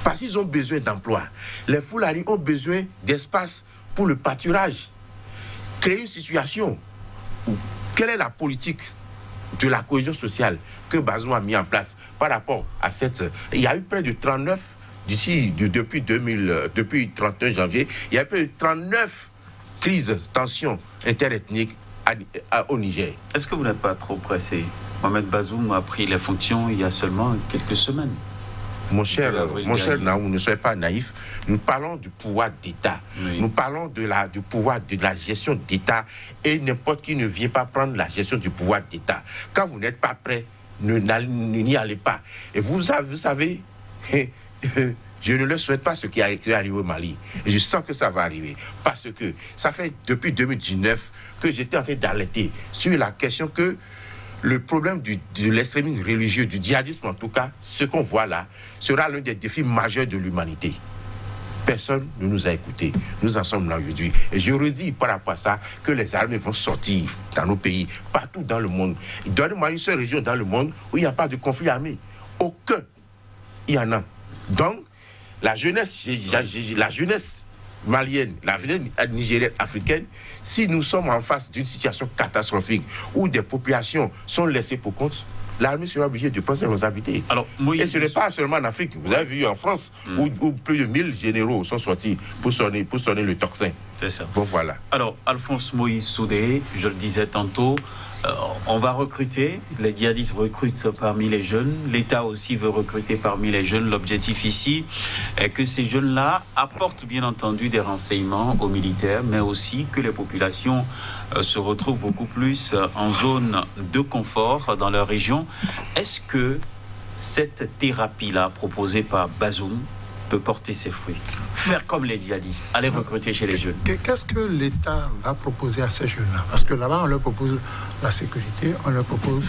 Parce qu'ils ont besoin d'emploi. Les Fulani ont besoin d'espace pour le pâturage. Créer une situation où quelle est la politique de la cohésion sociale que Bazoum a mis en place par rapport à cette... Il y a eu près de 39 depuis 31 janvier, il y a plus de 39 crises, tensions interethniques au Niger. Est-ce que vous n'êtes pas trop pressé? Mohamed Bazoum a pris les fonctions il y a seulement quelques semaines. Mon cher Naou, ne soyez pas naïf. Nous parlons du pouvoir d'État. Oui. Nous parlons du pouvoir de la gestion d'État. Et n'importe qui ne vient pas prendre la gestion du pouvoir d'État. Quand vous n'êtes pas prêt n'y allez pas. Et vous savez, je ne leur souhaite pas ce qui est arrivé au Mali. Et je sens que ça va arriver. Parce que ça fait depuis 2019 que j'étais en train d'alerter sur la question que le problème de l'extrémisme religieux, du djihadisme en tout cas, ce qu'on voit là, sera l'un des défis majeurs de l'humanité. Personne ne nous a écoutés. Nous en sommes là aujourd'hui. Et je redis par rapport à ça que les armées vont sortir dans nos pays, partout dans le monde. Donnez-moi une seule région dans le monde où il n'y a pas de conflit armé. Aucun. Il y en a. Donc, la jeunesse malienne, la jeunesse nigérienne, africaine, si nous sommes en face d'une situation catastrophique où des populations sont laissées pour compte, l'armée sera obligée de prendre ses responsabilités. Alors, et ce n'est pas seulement en Afrique. Vous avez vu en France où plus de 1000 généraux sont sortis pour sonner le tocsin. C'est ça. Bon, voilà. Alors, Alphonse Moïse Soudé, je le disais tantôt, on va recruter, les djihadistes recrutent parmi les jeunes, l'État aussi veut recruter parmi les jeunes. L'objectif ici est que ces jeunes-là apportent bien entendu des renseignements aux militaires, mais aussi que les populations se retrouvent beaucoup plus en zone de confort dans leur région. Est-ce que cette thérapie-là proposée par Bazoum peut porter ses fruits? Faire comme les djihadistes, aller recruter chez les jeunes. Qu'est-ce que l'État va proposer à ces jeunes-là? Parce que là-bas, on leur propose la sécurité, on leur propose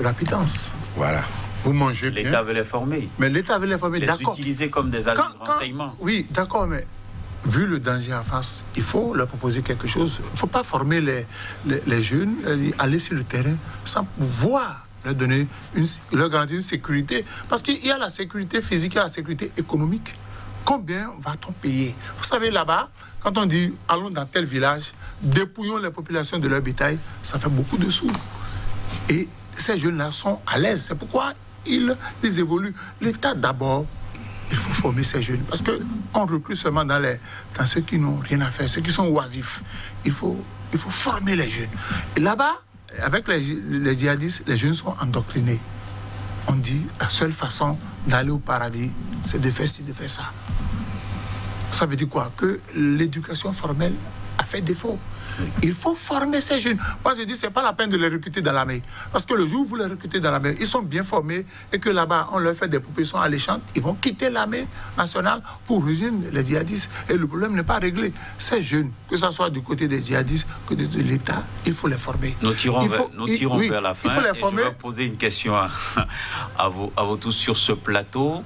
la pitance. Voilà. Vous mangez bien. L'État veut les former. Mais l'État veut les former, d'accord. Les utiliser comme des agents de renseignement. Oui, d'accord, mais vu le danger en face, il faut leur proposer quelque chose. Il ne faut pas former les jeunes, aller sur le terrain sans pouvoir leur donner leur garantir une sécurité. Parce qu'il y a la sécurité physique et la sécurité économique. Combien va-t-on payer? Vous savez, là-bas, quand on dit allons dans tel village, dépouillons les populations de leur bétail, ça fait beaucoup de sous. Et ces jeunes-là sont à l'aise. C'est pourquoi ils évoluent. L'État, d'abord, il faut former ces jeunes. Parce qu'on recrute seulement dans ceux qui n'ont rien à faire, ceux qui sont oisifs. Il faut former les jeunes. Et là-bas, avec les djihadistes, les jeunes sont endoctrinés. On dit la seule façon d'aller au paradis, c'est de faire ci, de faire ça. Ça veut dire quoi? Que l'éducation formelle a fait défaut. Il faut former ces jeunes. Moi, je dis, ce n'est pas la peine de les recruter dans l'armée. Parce que le jour où vous les recrutez dans l'armée, ils sont bien formés et que là-bas, on leur fait des propositions alléchantes, ils vont quitter l'armée nationale pour rejoindre les djihadistes. Et le problème n'est pas réglé. Ces jeunes, que ce soit du côté des djihadistes que de l'État, il faut les former. Nous tirons vers la fin. Il faut les former. Et je vais poser une question à vous tous sur ce plateau.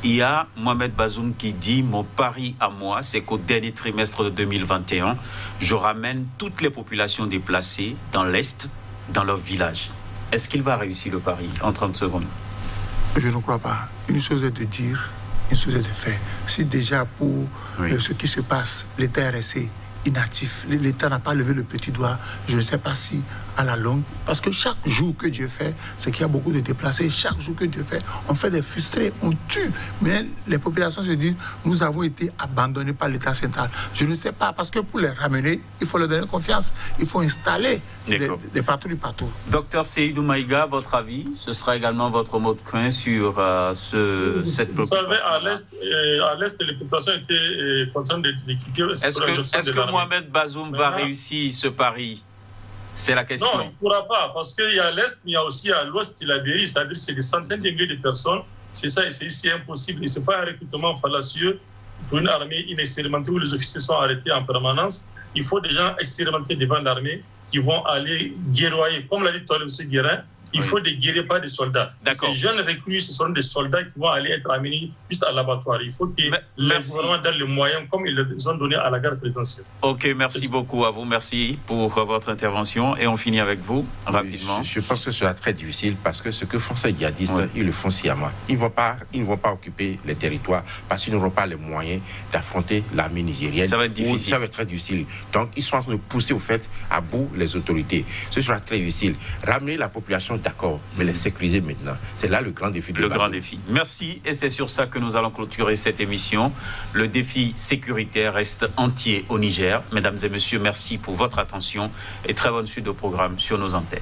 Il y a Mohamed Bazoum qui dit « Mon pari à moi, c'est qu'au dernier trimestre de 2021, je ramène toutes les populations déplacées dans l'Est, dans leur village. » Est-ce qu'il va réussir le pari en 30 secondes? Je ne crois pas. Une chose est de dire, une chose est de faire. Si déjà pour ce qui se passe, l'État est resté inactif, l'État n'a pas levé le petit doigt, je ne sais pas si à la longue, parce que chaque jour que Dieu fait, c'est qu'il y a beaucoup de déplacés, chaque jour que Dieu fait, on fait des frustrés, on tue, mais les populations se disent, nous avons été abandonnés par l'État central. Je ne sais pas, parce que pour les ramener, il faut leur donner confiance, il faut installer des patrouilles partout. Docteur Seydou Maïga, votre avis, ce sera également votre mot de crainte sur cette population. Vous savez, à l'Est, les populations étaient contraintes de quitter. Est-ce que Mohamed Bazoum va réussir ce pari? C'est la question. Non, il ne pourra pas, parce qu'il y a à l'Est, mais il y a aussi à l'Ouest, il a dérive, c'est-à-dire que c'est des centaines de milliers de personnes. C'est ça, et c'est impossible. Et ce n'est pas un recrutement fallacieux pour une armée inexpérimentée où les officiers sont arrêtés en permanence. Il faut des gens expérimentés devant l'armée qui vont aller guerroyer. Comme l'a dit tout à l'heure M. Guérin, il faut des guerriers, pas des soldats. Ces jeunes recrues, ce sont des soldats qui vont aller être amenés juste à l'abattoir. Il faut que le gouvernement donne les moyens comme ils les ont donnés à la garde présidentielle. Ok, merci beaucoup à vous. Merci pour votre intervention. Et on finit avec vous, rapidement. Je pense que ce sera très difficile parce que ce que font ces djihadistes, ils le font sciemment. Ils ne vont pas occuper les territoires parce qu'ils n'auront pas les moyens d'affronter l'armée nigérienne. Ça va être difficile. Ça va être très difficile. Donc, ils sont en train de pousser au fait à bout les autorités. Ce sera très difficile. Ramener la population, d'accord, mais les sécuriser maintenant. C'est là le grand défi. Le grand défi. Merci. Et c'est sur ça que nous allons clôturer cette émission. Le défi sécuritaire reste entier au Niger. Mesdames et messieurs, merci pour votre attention et très bonne suite au programme sur nos antennes.